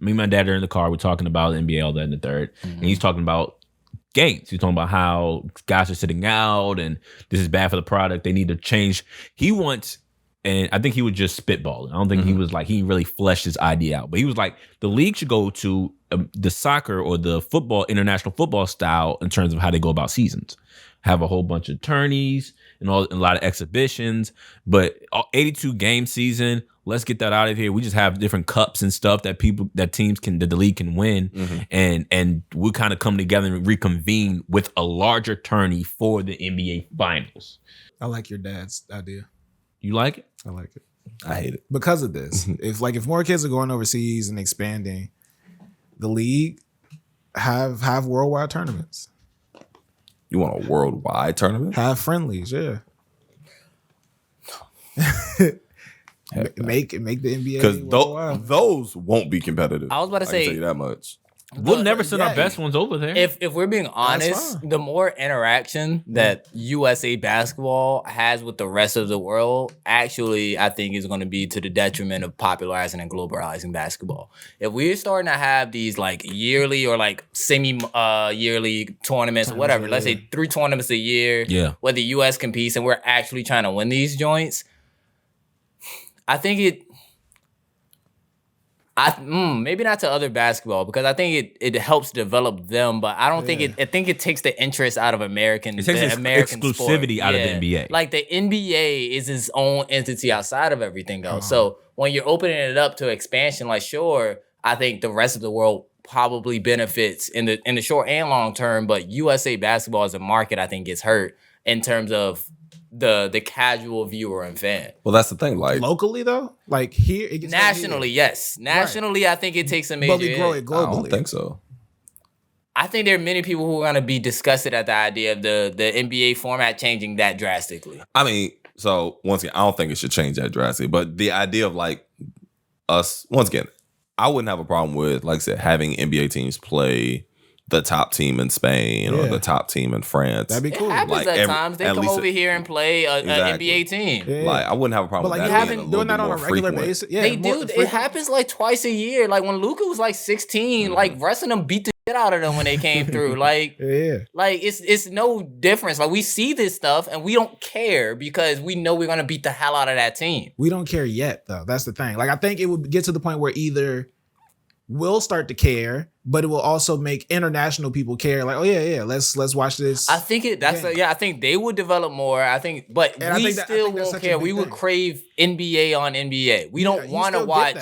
Me and my dad are in the car. We're talking about the NBA, all that and the third. Mm-hmm. And he's talking about games. He's talking about how guys are sitting out and this is bad for the product. They need to change. He wants, and I think he was just spitballing. I don't think he was like, he really fleshed his idea out. But he was like, the league should go to the soccer or the football, international football style in terms of how they go about seasons. Have a whole bunch of tourneys and a lot of exhibitions. But 82 game season, let's get that out of here. We just have different cups and stuff that the league can win, and we'll kind of come together and reconvene with a larger tourney for the NBA Finals. I like your dad's idea. You like it? I like it. I hate it because of this. If more kids are going overseas and expanding, the league have worldwide tournaments. You want a worldwide tournament? Have friendlies, yeah. Make the NBA because those won't be competitive. I was about to say, I can tell you that much. We'll never send our best ones over there. If we're being honest, the more interaction that USA basketball has with the rest of the world, actually, I think is going to be to the detriment of popularizing and globalizing basketball. If we're starting to have these like yearly or like semi-yearly tournaments or whatever, let's say 3 tournaments a year, where the US competes and we're actually trying to win these joints, I think maybe not to other basketball because I think it helps develop them, but I don't think I think it takes the interest out of American. It takes exclusivity out of the NBA. Like the NBA is its own entity outside of everything else. So when you're opening it up to expansion, like sure, I think the rest of the world probably benefits in the short and long term, but USA basketball as a market, I think gets hurt in terms of the casual viewer and fan. Well, that's the thing. Like locally though, like here, it gets nationally, yes, nationally, right. I think it takes a major. But we grow it globally. I don't think so. I think there are many people who are going to be disgusted at the idea of the NBA format changing that drastically. I mean, so once again, I don't think it should change that drastically. But the idea of like us, once again, I wouldn't have a problem with, like I said, having NBA teams play the top team in Spain or the top team in France. That'd be cool. It happens at times. They come over here and play an NBA team. Yeah. Like I wouldn't have a problem with that. But like you haven't doing that on a regular basis. Yeah, they do. It happens like twice a year. Like when Luka was like 16, like rest of them beat the shit out of them when they came through. Like, like it's no difference. Like we see this stuff and we don't care because we know we're gonna beat the hell out of that team. We don't care yet though. That's the thing. Like I think it would get to the point where either we'll start to care, but it will also make international people care. Like, oh yeah, let's watch this. I think I think they would develop more. I think, but we still won't care. We would crave NBA on NBA. We don't want to watch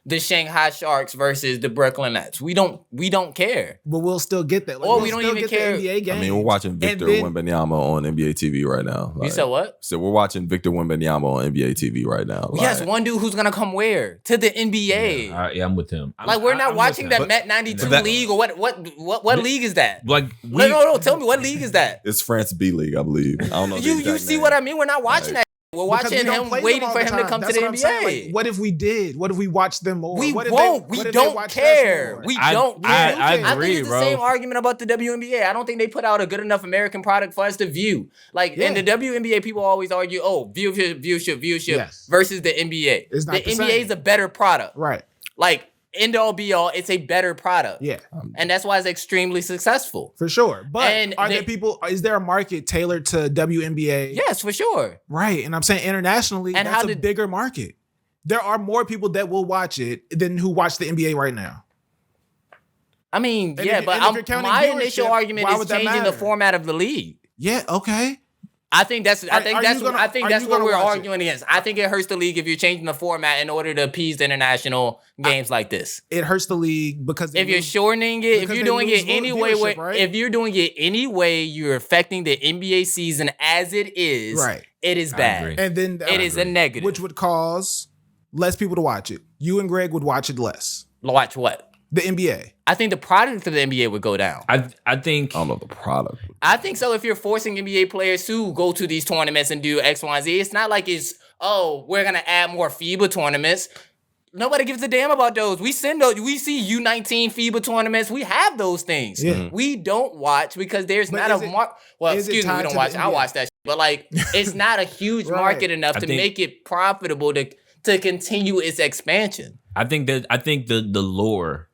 the Shanghai Sharks versus the Brooklyn Nets. We don't care. But we'll still get that. Like, or we don't even care. The NBA games. I mean, we're watching Victor Wembanyama on NBA TV right now. Like, you said what? So we're watching Victor Wembanyama on NBA TV right now. Like, yes, one dude who's gonna come where? To the NBA. Yeah, I'm with him. Like we're not watching that Met 92 league or what league is that? Like no, tell me what league is that? It's France B League, I believe. I don't know. You see what I mean? We're not watching that. We're watching him, waiting for him to come to the NBA. Like, what if we did? What if we watched them more? We won't. We don't care. We don't care. I agree, think it's the same argument about the WNBA. I don't think they put out a good enough American product for us to view. Like in the WNBA, people always argue, viewership versus the NBA. It's not the NBA is a better product. Right. Like end all be all, it's a better product. Yeah. And that's why it's extremely successful. For sure. But is there a market tailored to WNBA? Yes, for sure. Right. And I'm saying internationally, and that's a bigger market. There are more people that will watch it than who watch the NBA right now. I mean, my initial argument is changing the format of the league. Yeah, okay. I think that's what we're arguing against. I think it hurts the league if you're changing the format in order to appease the international games like this. It hurts the league because if you're shortening it, if you're doing it any way, if you're doing it any way, you're affecting the NBA season as it is. Right. It is bad, and then it is a negative, which would cause less people to watch it. You and Greg would watch it less. Watch what? The NBA. I think the product of the NBA would go down. I don't know the product. I think so. If you're forcing NBA players to go to these tournaments and do X, Y, and Z, it's not like we're gonna add more FIBA tournaments. Nobody gives a damn about those. We send those. We see U19 FIBA tournaments. We have those things. Yeah. We don't watch because there's not a mark. Well, excuse me, we don't watch. I watch that shit. But like, it's not a huge market enough to make it profitable to continue its expansion. I think the lure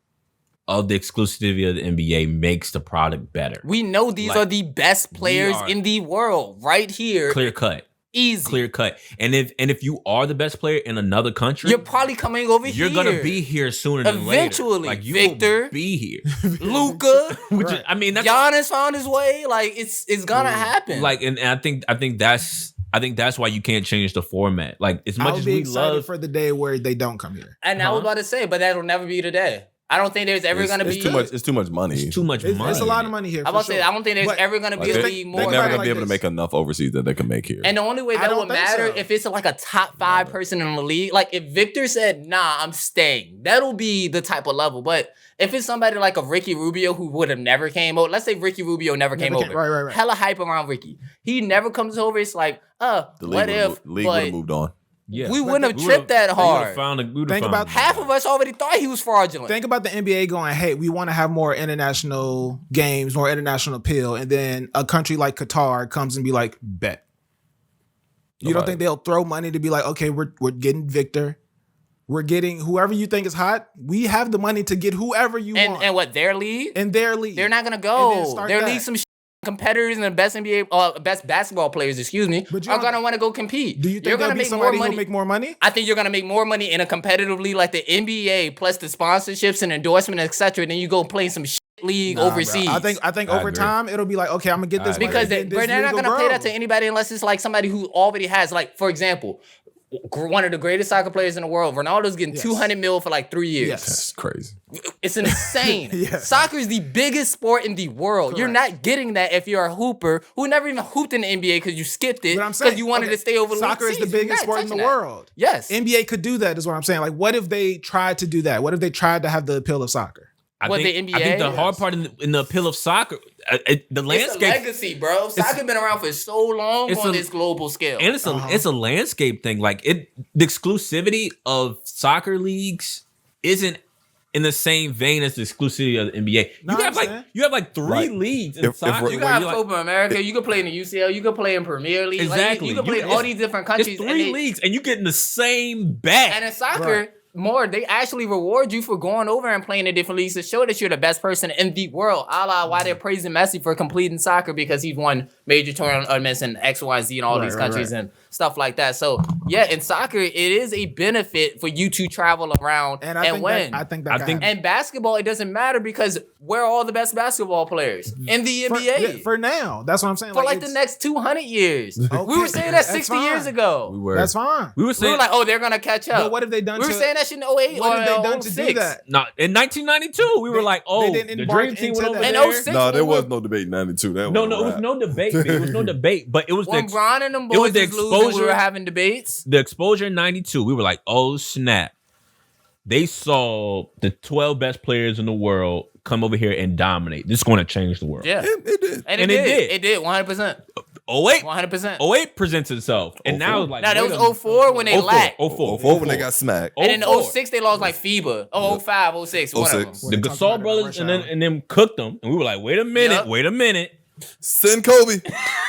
of the exclusivity of the NBA makes the product better. We know these are the best players in the world right here. Clear cut. Easy. Clear cut. And if you are the best player in another country, you're probably coming over here. You're gonna be here sooner than later. Eventually. Like you Victor, will be here. Luka, Which is, I mean, that's Giannis found his way. Like it's gonna happen. Like, and I think that's why you can't change the format. Like as much as we love for the day where they don't come here. And I was about to say, but that'll never be the day. I don't think there's ever gonna be too much. It's too much money. It's too much money. It's a lot of money here. I'm about to say I don't think there's ever gonna be a league more. They're never gonna be able to make enough overseas that they can make here. And the only way that would matter if it's like a top 5 person in the league. Like if Victor said, "Nah, I'm staying," that'll be the type of level. But if it's somebody like a Ricky Rubio who would have never came over, let's say Ricky Rubio never came over. Right. Hella hype around Ricky. He never comes over. It's like, the league would have moved on. Yeah. We wouldn't have tripped that hard. Think about half of us already thought he was fraudulent. Think about the NBA going, hey, we want to have more international games, more international appeal, and then a country like Qatar comes and be like, bet. You don't think they'll throw money to be like, okay, we're getting Victor. We're getting whoever you think is hot. We have the money to get whoever you want. And what, their league? In their league. They're not going to go. Their league, some competitors and the best NBA, best basketball players, are gonna want to go compete. Do you think you're gonna make somebody who'll make more money? I think you're gonna make more money in a competitive league like the NBA, plus the sponsorships and endorsement, etc. Then you go play some league overseas. Bro. I think over time it'll be like, okay, I'm gonna get this because they're not gonna pay that to anybody unless it's like somebody who already has. Like for example, one of the greatest soccer players in the world, Ronaldo's getting $200 million for like 3 years. Yes. That's crazy. It's insane. Soccer is the biggest sport in the world. Correct. You're not getting that if you're a hooper who never even hooped in the NBA because you skipped it because you wanted to stay over. Soccer is the biggest sport in the world. Yes. NBA could do that is what I'm saying. Like, what if they tried to do that? What if they tried to have the appeal of soccer? I think the hard part in the appeal of soccer, the landscape. It's a legacy, bro. Soccer been around for so long on this global scale. And it's a landscape thing. Like the exclusivity of soccer leagues isn't in the same vein as the exclusivity of the NBA. You have like 3 leagues in soccer. You got Copa America. You can play in the UCL. You can play in Premier League. Exactly. Like, you can play in all these different countries. It's 3 leagues, and you get in the same bag. And in soccer, they actually reward you for going over and playing in different leagues to show that you're the best person in the world. A la why they're praising Messi for completing soccer because he's won major tournaments in X, Y, and Z in all these countries and stuff like that. So yeah, in soccer, it is a benefit for you to travel around and win. I think and basketball, it doesn't matter because we're all the best basketball players in the NBA. For now, that's what I'm saying. For like the next 200 years. Okay. We were saying that 60 years ago. That's fine. We were like, oh, they're going to catch up. But what have they done? We were saying that shit in 08 what or have they done 06. to do that? No, in 1992, we were like, oh, the dream team went over there. In 06, no, there was no debate in 92. No, it was no debate. It was no debate. But it was when Bron and them boys was losing, we were having debates. The exposure in 92, we were like, oh, snap. They saw the 12 best players in the world come over here and dominate. This is going to change the world. Yeah. It did. And it did. It did, 100%. 08. 100%. 08 presents itself. And now it's like... Now, that was 04 when they lacked. 04 when they got smacked. And in 06, they lost like FIBA. 05, 06, one of them. The Gasol brothers and them cooked them. And we were like, wait a minute. Send Kobe.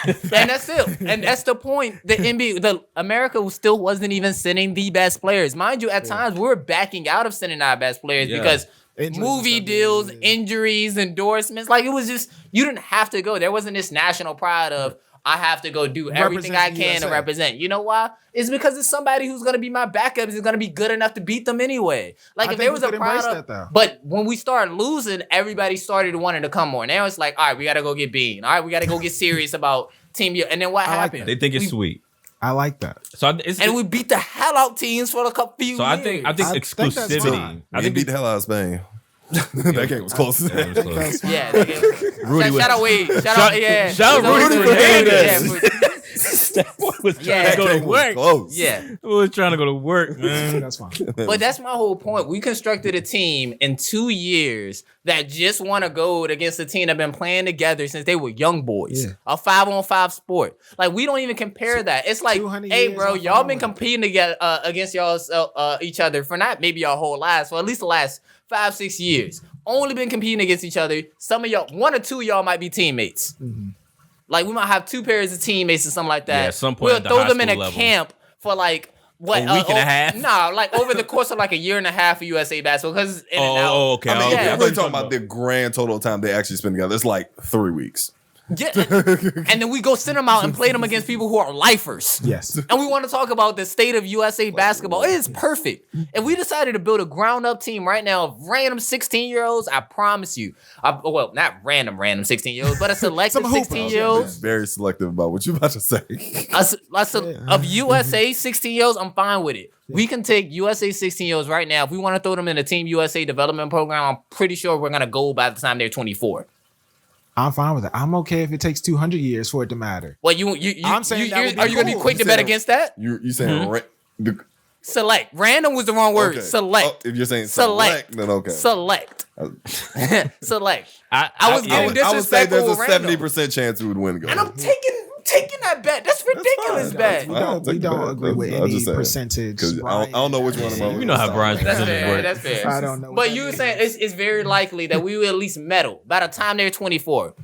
And that's it. And that's the point. The NBA, America still wasn't even sending the best players. Mind you, at times we were backing out of sending our best players because movie deals, injuries, endorsements. Like it was just, you didn't have to go. There wasn't this national pride of, I have to go do everything I can to represent. You know why? It's because it's somebody who's going to be my backup is going to be good enough to beat them anyway. Like if there was a pride but when we started losing, everybody started wanting to come more. Now it's like, all right, we got to go get Bean. All right, we got to go get serious about Team U. And then what happened? They think it's sweet. I like that. So we beat the hell out teams for a couple few years. So I think exclusivity. I think beat the hell out of Spain. That game was close. Yeah, that game. Rudy shout out Wade. Shout out Shout out Rudy Hernandez. That boy was trying to go to work. Close. Yeah. He was trying to go to work, man. That's fine. But that's my whole point. We constructed a team in 2 years that just won a gold against a team that been playing together since they were young boys. Yeah. A 5-on-5 sport. Like, we don't even compare that. It's like, hey, bro, y'all been competing together against each other for not maybe your whole lives, for at least the last 5-6 years. Only been competing against each other. Some of y'all, 1 or 2 of y'all might be teammates. Mm-hmm. Like we might have 2 pairs of teammates or something like that. Yeah, at some point we'll throw them in a camp for like What, a week and a half? No, like over the course of like a year and a half of USA basketball. Because in and out. Oh, okay. I mean, okay. I'm really talking about the grand total of time they actually spend together. It's like 3 weeks. Yeah. And then we go send them out and play them against people who are lifers. Yes. And we want to talk about the state of USA basketball. It is perfect. If we decided to build a ground-up team right now of random 16-year-olds, I promise you. Well, not random 16-year-olds, but a selective 16-year-olds. Very selective about what you about to say. Of USA 16-year-olds, I'm fine with it. We can take USA 16-year-olds right now. If we want to throw them in a Team USA development program, I'm pretty sure we're going to go by the time they're 24. I'm fine with it. I'm okay if it takes 200 years for it to matter. Well, I'm saying are you going to be quick to bet against that? You saying Select. Random was the wrong word. Okay. Select. If you're saying select, then okay. Select. Select. I would say there's a 70% chance we would win. And I'm taking that bet. That's ridiculous bet. We don't agree with any percentage. Because I don't know which one of them. You know how Brian's That's percentage work. That's fair. I don't know. But you were saying it's very likely that we will at least medal by the time they're 24.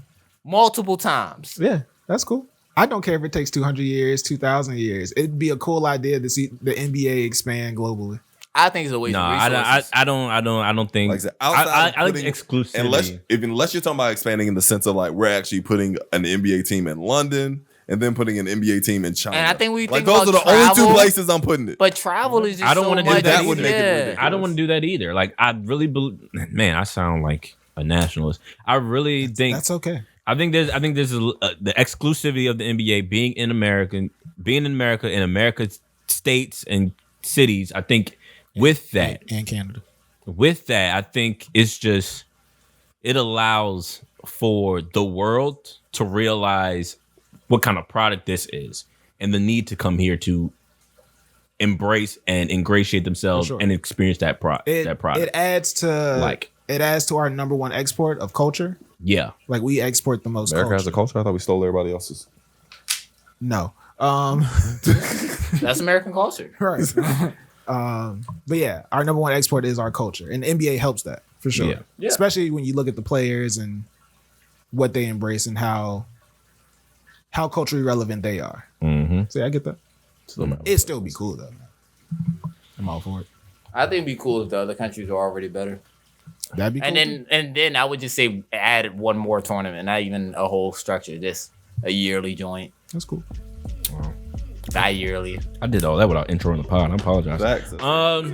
Multiple times. Yeah, that's cool. I don't care if it takes 200 years, 2,000 years. It'd be a cool idea to see the NBA expand globally. I think it's a waste of resources. I don't think. Like I I like exclusivity. Unless you're talking about expanding in the sense of like we're actually putting an NBA team in London and then putting an NBA team in China. And I think those are the only two places I'm putting it. But travel is just I don't so want to do much. that. That would make it ridiculous. I don't want to do that either. Like I really believe. Man, I sound like a nationalist. I really think That's okay. I think there's the exclusivity of the NBA being in America, in America's states and cities. I think with that And Canada. With that, I think it's just it allows for the world to realize what kind of product this is and the need to come here to embrace and ingratiate themselves and experience that product. It adds to our number one export of culture. Yeah. Like we export the most America culture. has a culture? I thought we stole everybody else's. No. That's American culture. Right. But yeah, our number one export is our culture. And the NBA helps that for sure. Yeah. Especially when you look at the players and what they embrace and how culturally relevant they are. Mm-hmm. So yeah, I get that. It'd still be cool though. I'm all for it. I think it'd be cool if the other countries are already better. That'd be cool. And then I would just say add one more tournament, not even a whole structure, just a yearly joint. That's cool. Wow. Bi-yearly. I did all that without introing the pod. I apologize.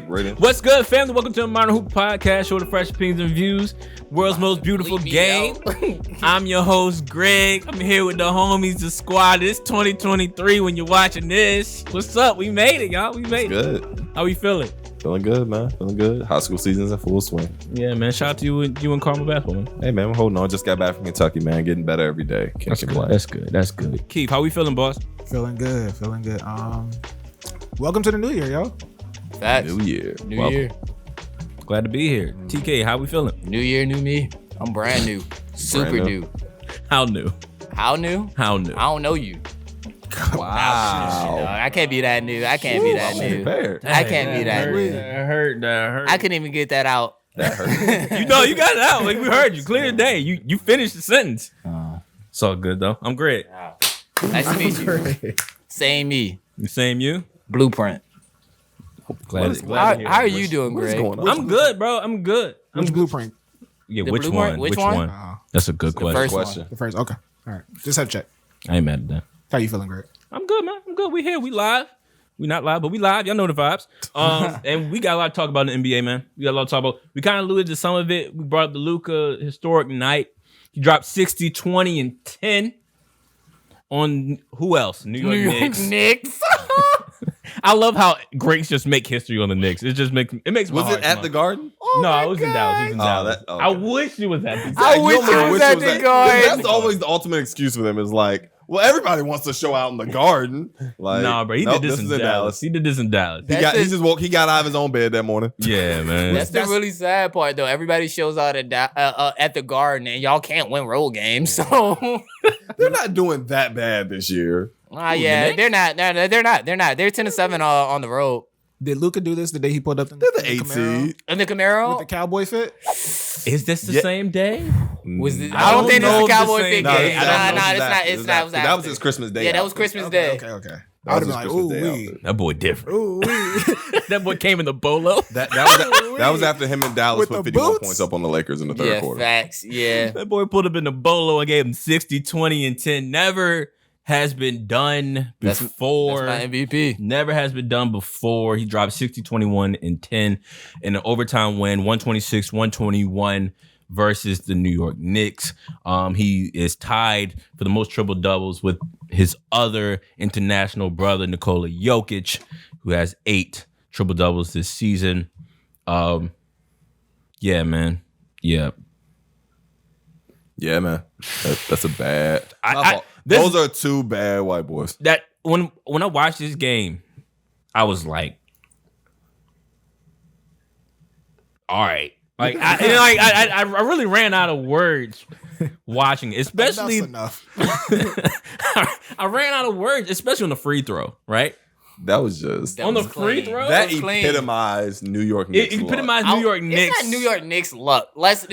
Rating. What's good, family? Welcome to the Modern Hoop Podcast, show the fresh opinions and views, world's most beautiful Bleep me game. I'm your host, Greg. I'm here with the homies, the squad. It's 2023 when you're watching this. What's up? We made it, y'all. We made it. Good. How we feeling? Feeling good, man. Feeling good. High school season's in full swing. Yeah, man. Shout out to you and Carmel basketball, man. Hey, man, I'm holding on. Just got back from Kentucky, man. Getting better every day. Can't complain. That's good. Keith, how we feeling, boss? Feeling good. Welcome to the new year, yo. Facts. New year. New year. Glad to be here. TK, how we feeling? New year, new me. I'm brand new. Super new. How new? How new? How new? I don't know you. Wow. I can't be that new. I can't be that new. I can't be that new. That hurt. I couldn't even get that out. That hurt. You know, you got it out. Like we heard you. Clear as day. You finished the sentence. It's all good though. I'm great. Nice to meet you. Same me. Same you. Blueprint. Glad How are you doing, Greg? going on? I'm good, bro. I'm good. Which blueprint? Yeah, The which blueprint? one? Which Which one? one? That's a good The question. first one. The first. Okay. All right. Just have to check. I ain't mad at that. How you feeling, Greg? I'm good, man. I'm good. We here. We live. We not live, but we live. Y'all know the vibes. And we got a lot to talk about in the NBA, man. We got a lot to talk about. We kind of alluded to some of it. We brought up the Luka historic night. He dropped 60, 20, and 10 on who else? New York Knicks. I love how Greats just make history on the Knicks. It just makes my Was heart it at smile. the Garden? No, it was in Dallas. It was in Dallas. Okay. I wish it was at the I wish it was at the Garden. That's always the ultimate excuse for them is like, well, everybody wants to show out in the Garden. Like, nah, bro. He did this in Dallas. He did this in Dallas. He got out of his own bed that morning. Yeah, man. That's the really sad part, though. Everybody shows out at the Garden, and y'all can't win road games. So They're not doing that bad this year. yeah, they're not. They're not. They're 10-7 on the road. Did Luka do this the day he pulled up They're the 8 Camaro? seed. And the Camaro With the cowboy fit? Is this the same day? was the, I I don't don't think know it's a if the Cowboy same fit day. game. I don't know It's not. That was his Christmas day. Yeah, that was Christmas Day. Okay. I would have been like, ooh, wee. That boy different. Ooh, wee. That boy came in the bolo. That was after him and Dallas With put the 51 boots? points up on the Lakers in the third quarter. Facts. Yeah. That boy pulled up in the bolo and gave him 60, 20, and 10. Never has been done before. That's my MVP. Never has been done before. He dropped 60, 21, and 10 in an overtime win, 126, 121 versus the New York Knicks. He is tied for the most triple doubles with his other international brother, Nikola Jokic, who has 8 triple doubles this season. Yeah, man. Yeah. Yeah, man. That's a bad. This- Those are two bad white boys. That when I watched this game, I was like, all right. Like I really ran out of words watching it, especially Enough. I ran out of words, especially on the free throw, right? That was just On the was free clean. throw? that was clean. epitomized New York Knicks. It luck. epitomized New York Knicks. It's not New York Knicks luck. Let's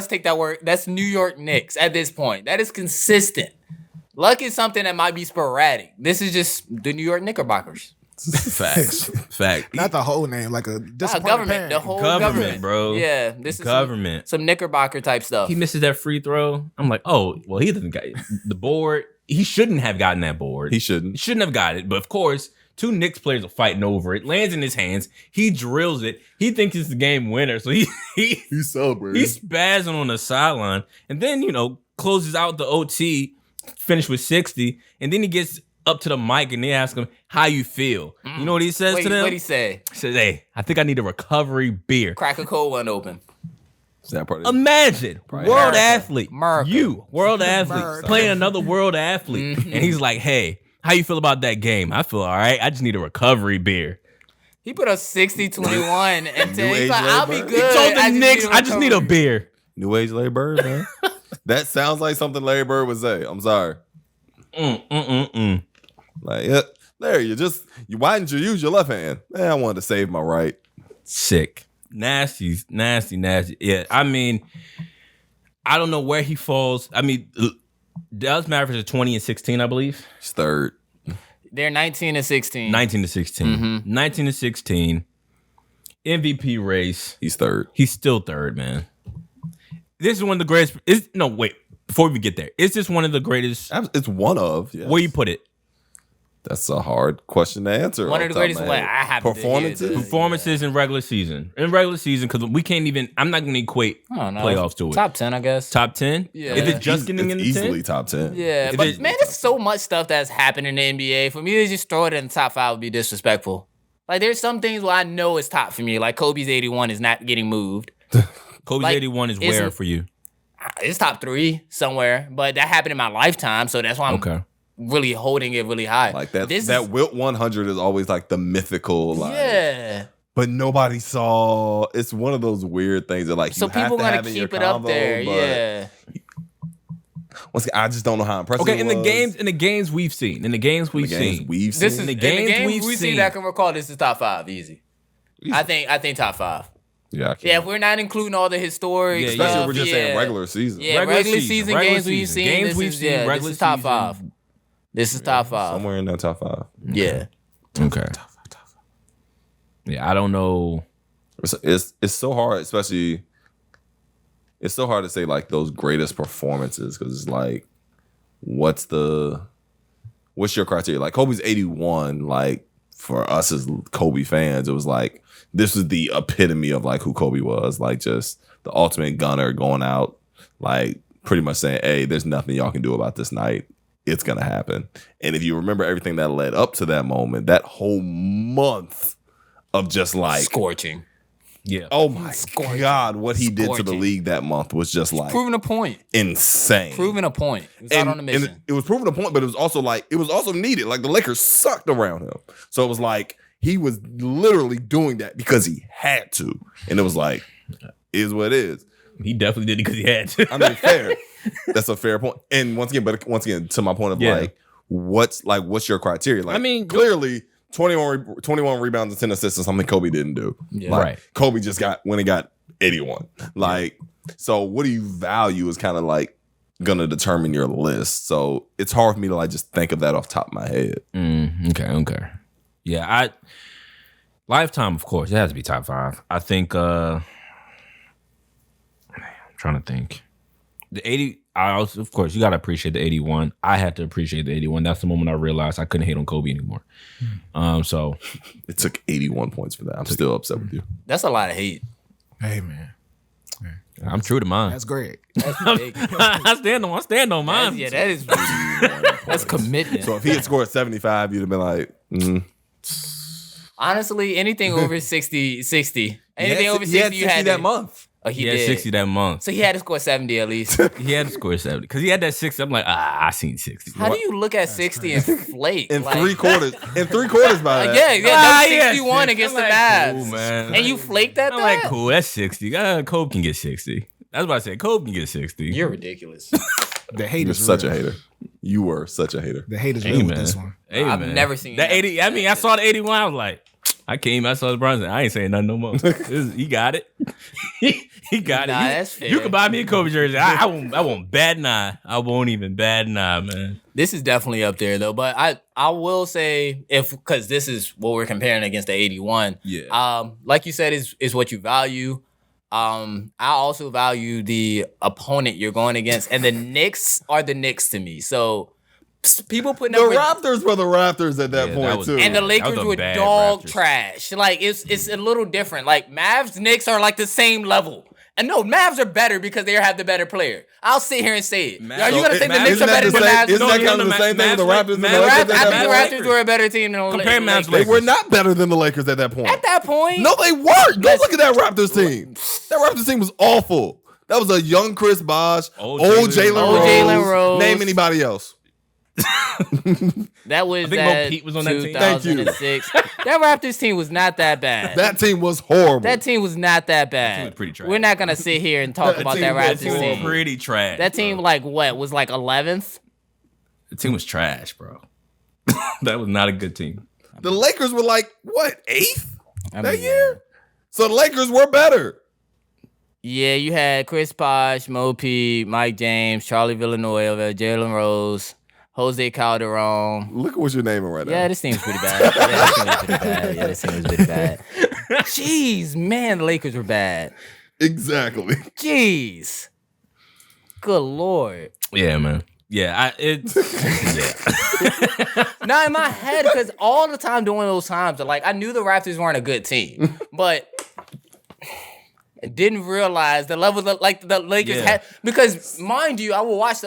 take that word. That's New York Knicks at this point. That is consistent. Luck is something that might be sporadic. This is just the New York Knickerbockers. Facts. Fact. Not the whole name, like a disappointed Government. parent. The whole Government, government, bro. Yeah, this is Government. Some Knickerbocker type stuff. He misses that free throw. I'm like, oh, well, he doesn't got the board. He shouldn't have gotten that board. He He shouldn't. shouldn't have got it. But of course, 2 Knicks players are fighting over it. Lands in his hands. He drills it. He thinks it's the game winner. So he He celebrated. he's spazzing on the sideline. And then, closes out the OT, finished with 60. And then he gets up to the mic and they ask him, how you feel? You know what he says to them? What'd he say? He says, hey, I think I need a recovery beer. Crack a cold one open. Is that part of it? Imagine, world America. athlete, America. you, world athlete, America. playing another world athlete. And he's like, hey, how you feel about that game? I feel all right. I just need a recovery beer. He put up 60, 21, and 10. New He's age like, I'll be labor. good. He told the just Knicks, need a I just need a recovery." beer. New age Larry Bird, man. That sounds like something Larry Bird would say. I'm sorry. Like, yeah, Larry, why didn't you use your left hand? Man, I wanted to save my right. Sick. Nasty. Yeah, I mean, I don't know where he falls. I mean, Dallas Mavericks are 20 and 16, I believe. He's third. They're 19 and 16. 19 to 16. 19 to 16. MVP race. He's third. He's still third, man. This is one of the greatest. Before we get there, is this one of the greatest? It's one of. Yes. Where you put it? That's a hard question to answer. One off of the top greatest my what head. I have to Performances? hear. Performances in regular season. Because we can't even. I'm not going to equate I don't know. playoffs to it. Top 10, I guess. Top 10? Yeah. Is it just getting It's in the easily 10? top 10. Yeah, It but is- man, there's so much stuff that's happened in the NBA. For me to just throw it in the top 5 would be disrespectful. Like, there's some things where I know it's top for me. Like, Kobe's 81 is not getting moved. Kobe's Like, 81 is where isn't- for you? It's top 3 somewhere, but that happened in my lifetime, so that's why I'm Okay. really holding it really high. Like that. This That is- Wilt 100 is always like the mythical. Like, yeah. But nobody saw. It's one of those weird things that like So you have people to gonna have in your keep it up combo, there, but yeah. Once again, I just don't know how impressive. Okay, it in the was. games we've seen. In the games we've seen. we've This seen. is the in games we've we seen. that I can recall. This is top 5, easy. I think top 5. Yeah, I can't. Yeah, if we're not including all the historic Yeah, stuff, Especially if we're just saying yeah. regular season. Yeah, regular season games we've seen. Games This we've is- seen. yeah, Regular this is top season. 5. This is top 5. Somewhere in that top 5. Yeah. Okay. Yeah, I don't know. It's so hard, especially. It's so hard to say like those greatest performances because it's like, what's your criteria? Like Kobe's 81. Like for us as Kobe fans, it was like this is the epitome of like who Kobe was. Like just the ultimate gunner going out, like pretty much saying, "Hey, there's nothing y'all can do about this night. It's gonna happen." And if you remember everything that led up to that moment, that whole month of just like Scorching. Yeah. oh my God, what he did to the Scorching. league that month was just like Proving a point. insane. Proving a point. He was out on a mission. it was proving a point, but it was also needed. Like the Lakers sucked around him. So it was like he was literally doing that because he had to. And it was like, is what it is. He definitely did it because he had to. I mean, fair. That's a fair point. And once again, to my point of Yeah. what's your criteria? Like I mean, clearly 21 rebounds and 10 assists is something Kobe didn't do. Yeah. Like, Right. Kobe just got 81. Like, so what do you value is kind of like gonna determine your list. So it's hard for me to like just think of that off the top of my head. Okay. Yeah, Lifetime, of course, it has to be top 5. I think. I'm trying to think. The 80. I also, of course, you gotta appreciate the 81. I had to appreciate the 81. That's the moment I realized I couldn't hate on Kobe anymore. So it took 81 points for that. I'm still upset with you. That's a lot of hate. Hey man, I'm true to mine. that's great. That's I stand on mine. that is that's commitment. So if he had scored 75, you'd have been like, Honestly, anything over 60. Anything over 60, he had 60 you had that to, month. Oh, He had 60 that month. So he had to score 70 at least. He had to score 70 because he had that 60. I'm like, I seen 60. How do you look at 60 and flake? In 3 quarters. In 3 quarters by that. Yeah, that was 61 yeah, against I'm the like, Mavs. cool, man. And you flaked at I'm that? like, cool, that's 60. Kobe can get 60. That's what I said. Kobe can get 60. You're ridiculous. The hate You're is such real. a hater. You were such a hater. The hate is real with this one. Hey, I've man. never seen that that. 80. I mean, I saw the 81. I was like, I saw the Bronson. I ain't saying nothing no more. He got it. he got Nah, it. that's fair. You can buy me a Kobe jersey. I won't bad an eye. I won't even bad an eye, man. This is definitely up there though, but I will say because this is what we're comparing against the 81. Yeah. Like you said, is what you value. I also value the opponent you're going against, and the Knicks are the Knicks to me. So people putting The up Raptors were the Raptors at that Yeah, point that was- too. and the That Lakers was a were bad dog Raptors. trash. Like it's a little different. Like Mavs, Knicks are like the same level. And no, Mavs are better because they have the better player. I'll sit here and say it. Are you gonna think the Mavs- Knicks are better than the Mavs? Isn't that kind of the same thing with the Raptors and the Mavs- Lakers at I that think the point? Raptors were a better team than the Compare Mavs Lakers. They were not better than the Lakers at that point. At that point, No, they weren't. Go look at that Raptors team. That Raptors team was awful. That was a young Chris Bosh, old Jalen Rose. Name anybody else. that was I think Mo Pete was on that team. Thank you. 2006. That Raptors team was not that bad. That team was horrible. That team was not that bad. team was pretty trash. We're not gonna sit here and talk about that That Raptors team was team. Pretty trash. That team, like what, was like 11th? The team was trash, bro. That was not a good team. The Lakers were like, what, 8th I that mean, year? So the Lakers were better. Yeah, you had Chris Bosh, Mo Pete, Mike James, Charlie Villanueva, Jalen Rose, Jose Calderon. Look at what you're naming right now. Yeah, this team's pretty bad. Yeah, this team was pretty bad. Jeez, man, the Lakers were bad. Exactly. Jeez. Good Lord. Yeah, man. Yeah, yeah. Not in my head, because all the time during those times, like I knew the Raptors weren't a good team, but didn't realize the level that like the Lakers had. Because mind you, I will watch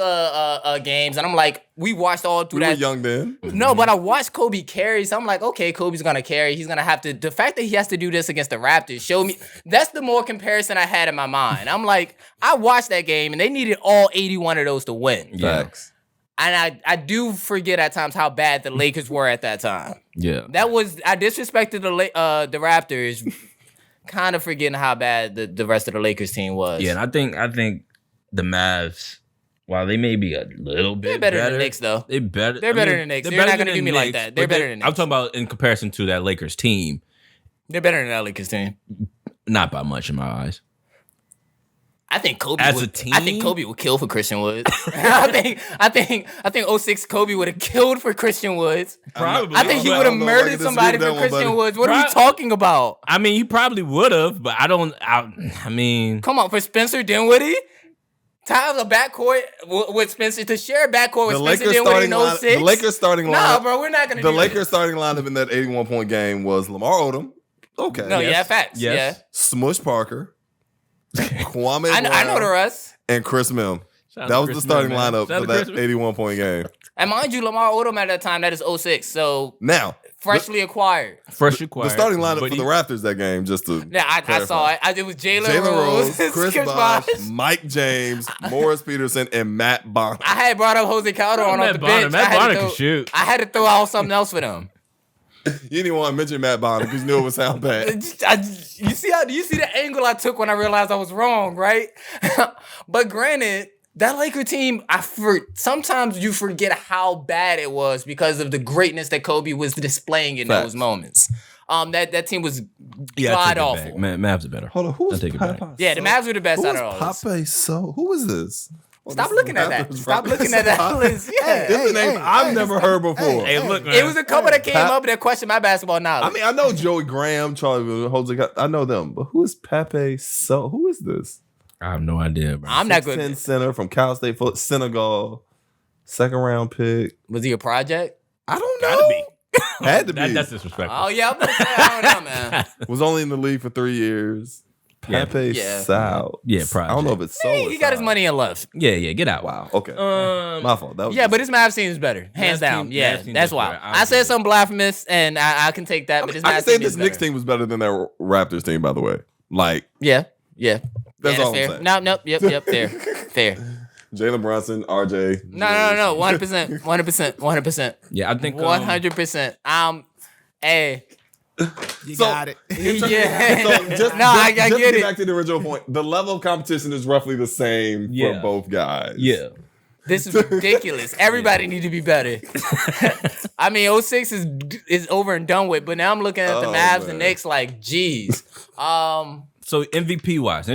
games and I'm like, we watched all through We that. were young then. No, but I watched Kobe carry, so I'm like, okay, Kobe's gonna carry. He's gonna have to. The fact that he has to do this against the Raptors showed me. That's the more comparison I had in my mind. I'm like, I watched that game and they needed all 81 of those to win. Facts. And I do forget at times how bad the Lakers were at that time. Yeah. That was I disrespected the Raptors, kind of forgetting how bad the rest of the Lakers team was. Yeah, and I think the Mavs, while they may be a little bit they're better than the Knicks though. They're better. They're better than the Knicks. They're not gonna do me like that. They're better than the I'm Knicks. talking about in comparison to that Lakers team, They're better than that Lakers team. not by much in my eyes. I think Kobe As would, a team? I think Kobe would kill for Christian Woods. I think 06 Kobe would have killed for Christian Woods. Probably. I think he I would have don't know if I can murdered disagree somebody with that for one, Christian buddy. Woods. What are we Right. talking about? I mean, you probably would have, but I mean, Come on, for Spencer Dinwiddie? To have a backcourt with Spencer, to share a backcourt with The Spencer Lakers Dinwiddie starting in line, 06? the Lakers starting Nah, lineup. bro, we're not going to The do Lakers this. starting lineup in that 81-point game was Lamar Odom. Okay. No, Yes. yeah, facts. Yes. Smush Parker, Kwame Yeah. I know Brown, the rest. and Chris Mihm. Shout out That to was Chris the starting Mihm, man. lineup Shout out for to that Chris Mihm. 81-point game. And mind you, Lamar Odom at that time, that is 06. So Now, freshly acquired. fresh acquired. the starting lineup but for the Raptors that game, just to Yeah, I clarify. saw it. It was Jalen Jalen Rose, Rose, Chris Skip Bosh, Bosh. Mike James, Morris Peterson, and Matt Bonner. I had brought up Jose Calderon Matt off the Bonner. bench. Matt I had to Bonner throw- can shoot. I had to throw out something else for them. You didn't even want to mention Matt Bonner because you knew it would sound bad. You see the angle I took when I realized I was wrong, right? But granted, that Laker team, sometimes you forget how bad it was because of the greatness that Kobe was displaying in Facts. those moments. That team was Yeah, god I take it awful. back. Mavs are better. Hold on, who's I'll take it back. Papa? Yeah, the Mavs were the best out of all this. Pape So? Who is this? Stop looking at that. Stop looking at that list. Yeah. This is a name I've never heard before. Hey, look, man. It was a couple that came up that questioned my basketball knowledge. I mean, I know Joey Graham, Charlie Jose. I know them, but who is Pepe? So who is this? I have no idea, bro. I'm not good. 6'10" center from Cal State, Senegal, 2nd round pick. Was he a project? I don't know. Gotta be. Had to be. That's disrespectful. Oh yeah, I'm gonna say, I don't know, man. Was only in the league for 3 years. Pepe Yeah. Sal. Yeah, I don't know if it's so. He got his money and left. Yeah, get out. Wow. Okay. My fault. That was Yeah, but his Mavs team is better, hands Mavs down. team- Yeah, Mavs team that's is why better. I said something blasphemous, and I can take that. But his I can Mavs say team this is Knicks better. team was better than that Raptors team, by the way. Like, Yeah. That's all I'm fair. saying. No, yep, fair. Jalen Brunson, RJ. No, 100%. Yeah, I think 100%. Hey, You So- got it. yeah. So just, No, I just get to it. back to the original point. The level of competition is roughly the same Yeah. for both guys. Yeah. This is ridiculous. Everybody need to be better. I mean, 06 is over and done with, but now I'm looking at the Oh, Mavs man. and Knicks like, geez. So MVP wise,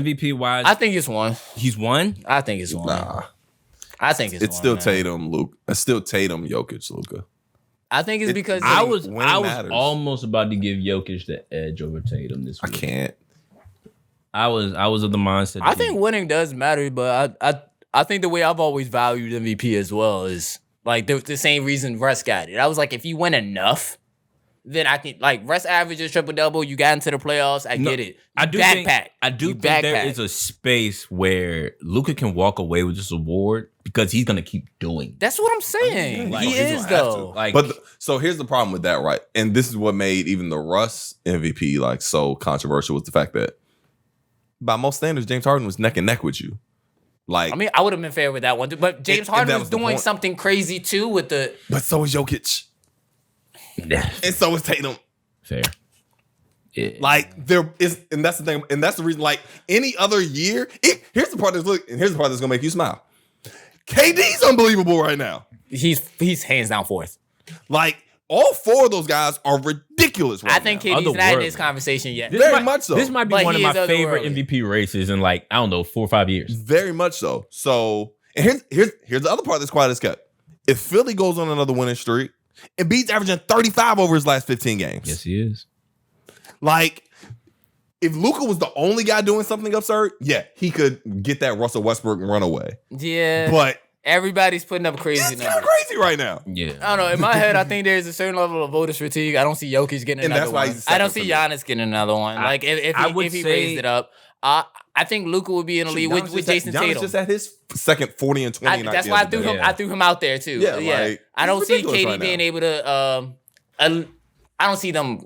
I think it's one. he's won. I think it's one. Nah. I think it's It's one, still man. Tatum, Luke. It's still Tatum, Jokic, Luka. I think it's because I Winning- was winning matters. almost about to give Jokic the edge over Tatum this I week. can't. I was of the mindset. I think winning does matter, but I think the way I've always valued MVP as well is like the same reason Russ got it. I was like, if you win enough, then I can like Russ averages triple double. You got into the playoffs. I get it. I do think You there backpack. is a space where Luka can walk away with this award because he's gonna keep doing. That's what I'm saying. Like, he he's is gonna have to. though. Like, So here's the problem with that, right? And this is what made even the Russ MVP like so controversial was the fact that by most standards, James Harden was neck and neck with you. Like, I mean, I would have been fair with that one, but James If Harden that was was the doing point. something crazy too with the. but so is Jokic, and so is Tatum. fair. Yeah. Like there is, and that's the thing, and that's the reason. Like any other year, here's the part here's the part that's gonna make you smile. KD's unbelievable right now. He's hands down fourth. Like all 4 of those guys are ridiculous right I think now. KD's not in Otherworldly. this conversation yet. Very much so. This might be But one of he my is favorite otherworldly. MVP races in like I don't know 4 or 5 years. Very much so. So, and here's the other part that's quiet as kept. If Philly goes on another winning streak, Embiid's averaging 35 over his last 15 games. Yes, he is. Like, if Luka was the only guy doing something absurd, yeah, he could get that Russell Westbrook runaway. Yeah, But everybody's putting up crazy it's kind of numbers. crazy right now. Yeah. I don't know. In my head, I think there's a certain level of voters fatigue. I don't see Jokic getting And another that's why one. he's I don't second see for me. Giannis getting another one. Like if I he, would if he say- raised it up, I think Luka would be in the lead with Jason Giannis Tatum. just at his second 40 and 20. That's why I threw him. Yeah. I threw him out there too. Yeah, Yeah, like, I don't he's see ridiculous KD right being now. able to. I don't see him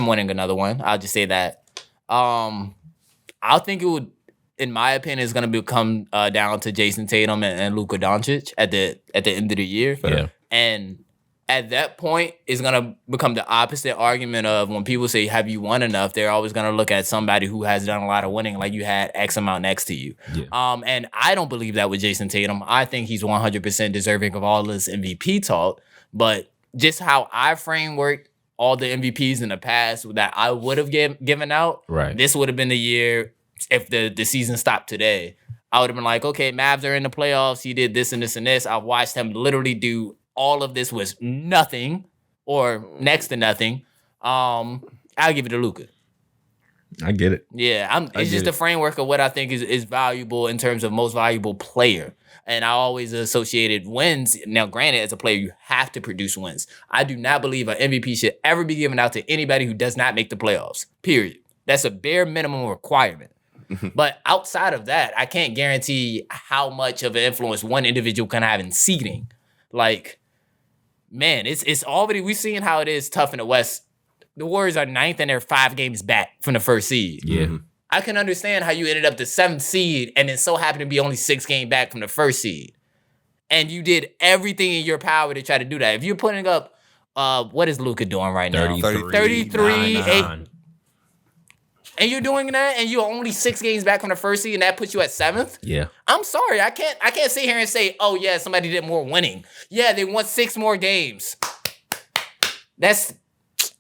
winning another one. I'll just say that. I think it would, in my opinion, is going to become down to Jason Tatum and Luka Doncic at the end of the year. Yeah. And at that point, it's going to become the opposite argument of when people say, have you won enough? They're always going to look at somebody who has done a lot of winning, like you had X amount next to you. Yeah. And I don't believe that with Jason Tatum. I think he's 100% deserving of all this MVP talk. But just how I framework all the MVPs in the past that I would have given out, Right. this would have been the year if the season stopped today. I would have been like, okay, Mavs are in the playoffs. He did this and this and this. I've watched him literally do all of this with nothing or next to nothing. I'll give it to Luka. I get it. Yeah, it's just get the framework of what I think is valuable in terms of most valuable player. And I always associated wins. Now, granted, as a player, you have to produce wins. I do not believe an MVP should ever be given out to anybody who does not make the playoffs, period. That's a bare minimum requirement. But outside of that, I can't guarantee how much of an influence one individual can have in seeding. Like, man, it's already, we've seen how it is tough in the West. The Warriors are 9th and they're 5 games back from the first seed. Yeah. I can understand how you ended up the 7th seed and it so happened to be only 6 games back from the first seed. And you did everything in your power to try to do that. If you're putting up, what is Luka doing right now? 33, 8. And you're doing that and you're only 6 games back from the first seed and that puts you at 7th? Yeah. I'm sorry. I can't sit here and say, oh yeah, somebody did more winning. Yeah, they won 6 more games. That's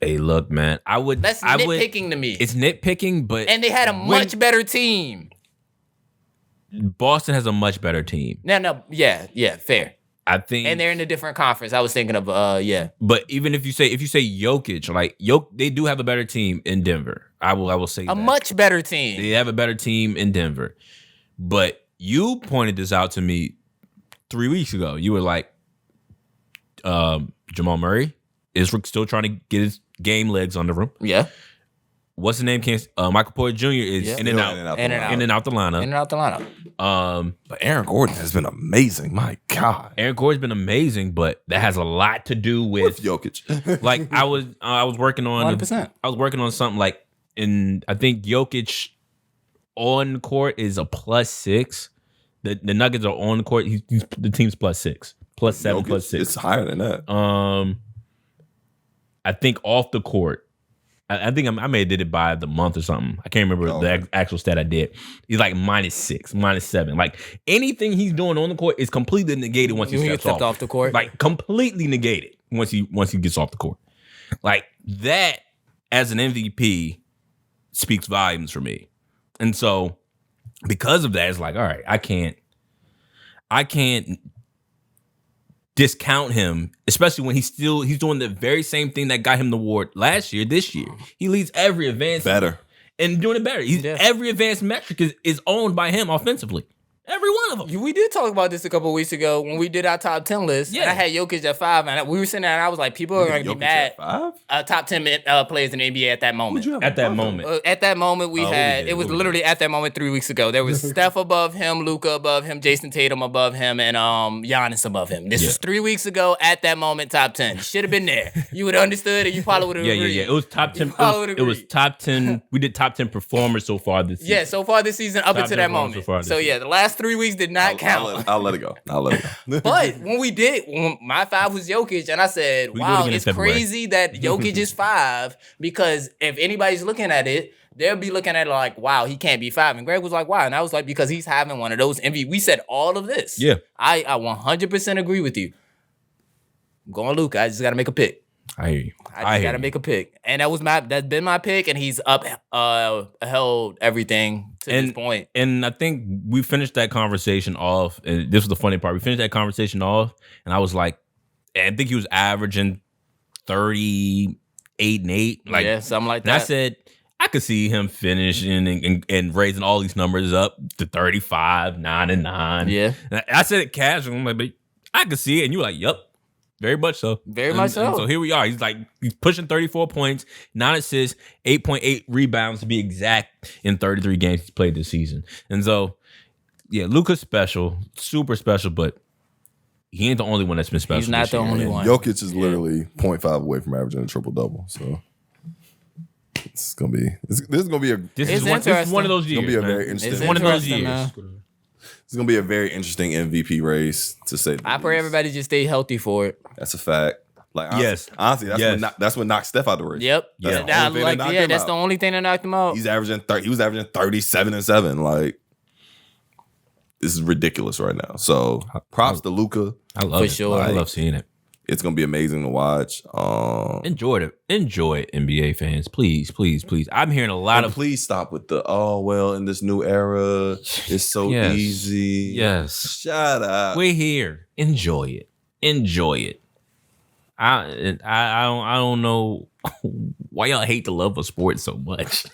Hey, look, man. That's nitpicking to me. It's nitpicking, but And they had a much better team. Boston has a much better team. Yeah, fair. I think, And they're in a different conference. I was thinking of, But even if you say Jokic, like they do have a better team in Denver. I will say a much better team. They have a better team in Denver. But you pointed this out to me 3 weeks ago. You were like, Jamal Murray is still trying to get his game legs under him. Yeah. What's the name? Michael Porter Jr. is in and out the lineup. But Aaron Gordon has been amazing. My God, Aaron Gordon's been amazing, but that has a lot to do with Jokic. Like I was working on 100%. I was working on something like I think Jokic on court is a +6. The Nuggets are on court. The team's +6, +7, Jokic, +6. It's higher than that. I think off the court. I think I may have did it by the month or something. I can't remember the actual stat I did. He's like -6, -7. Like anything he's doing on the court is completely negated once he steps off the court. Like completely negated once he gets off the court. Like that as an MVP speaks volumes for me. And so because of that, it's like, all right, I can't discount him, especially when he's doing the very same thing that got him the award last year. This year, he leads every advanced better and doing it better. Every advanced metric is owned by him offensively. Every one of them. We did talk about this a couple of weeks ago when we did our top 10 list. Yeah. And I had Jokic at 5, and we were sitting there, and I was like, people are going to be mad. Top 10 players in the NBA at that moment. At that moment. At that moment, it was literally at that moment 3 weeks ago. There was Steph above him, Luka above him, Jason Tatum above him, and Giannis above him. This was 3 weeks ago. At that moment, top 10. Should have been there. You would have understood, and you probably would have agreed. Yeah. It was top 10. It was top 10. We did top 10 performers so far this season. Yeah, so far this season up until that moment. So the last 3 weeks did not count. I'll let it go. But when my 5 was Jokic, and I said, wow, it's crazy that Jokic is 5, because if anybody's looking at it, they'll be looking at it like, wow, he can't be 5. And Greg was like, why? And I was like, because he's having one of those MVP. We said all of this. Yeah. I 100% agree with you. I'm going Luka. I just got to make a pick. I hear you. I just got to make a pick. And that's been my pick, and he's held everything to this point. And I think we finished that conversation off, and this was the funny part. We finished that conversation off, and I was like, I think he was averaging 38 and 8. Like, yeah, something like that. And I said, I could see him finishing and raising all these numbers up to 35, 9 and 9. Yeah. And I said it casually. I'm like, but I could see it. And you were like, yep. Very much so. Very much so. And so here we are. He's pushing 34 points, 9 assists, 8.8 rebounds to be exact in 33 games he's played this season. And so, yeah, Luka's special, super special, but he ain't the only one that's been special. He's not the only one. Jokic is literally 0.5 away from averaging a triple-double. So this is gonna be one of those years. It's gonna be a very interesting. It's one of those years. It's gonna be a very interesting MVP race, to say. I pray everybody just stay healthy for it. That's a fact. Like, yes, honestly, that's what knocked Steph out the race. Yep. That's the only thing that knocked him out. He was averaging 37 and 7. Like, this is ridiculous right now. So props to Luka. I love it. Sure. I love seeing it. It's gonna be amazing to watch. Enjoy it, NBA fans. Please. I'm hearing a lot of. Please stop with the in this new era, it's so easy. Yes. Shut up. We're here. Enjoy it. I don't know why y'all hate the love of sports so much.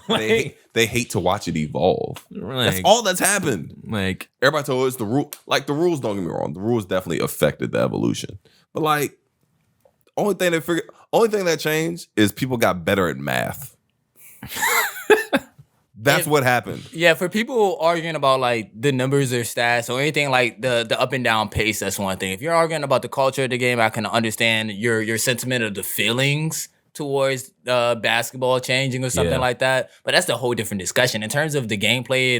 They hate to watch it evolve. That's all that's happened. Like, everybody told us the rule. Like, the rules, don't get me wrong, the rules definitely affected the evolution. But like, only thing that changed is people got better at math. That's what happened. Yeah, for people arguing about like the numbers or stats or anything like the up and down pace, that's one thing. If you're arguing about the culture of the game, I can understand your sentiment of the feelings towards basketball changing or something like that. But that's a whole different discussion. In terms of the gameplay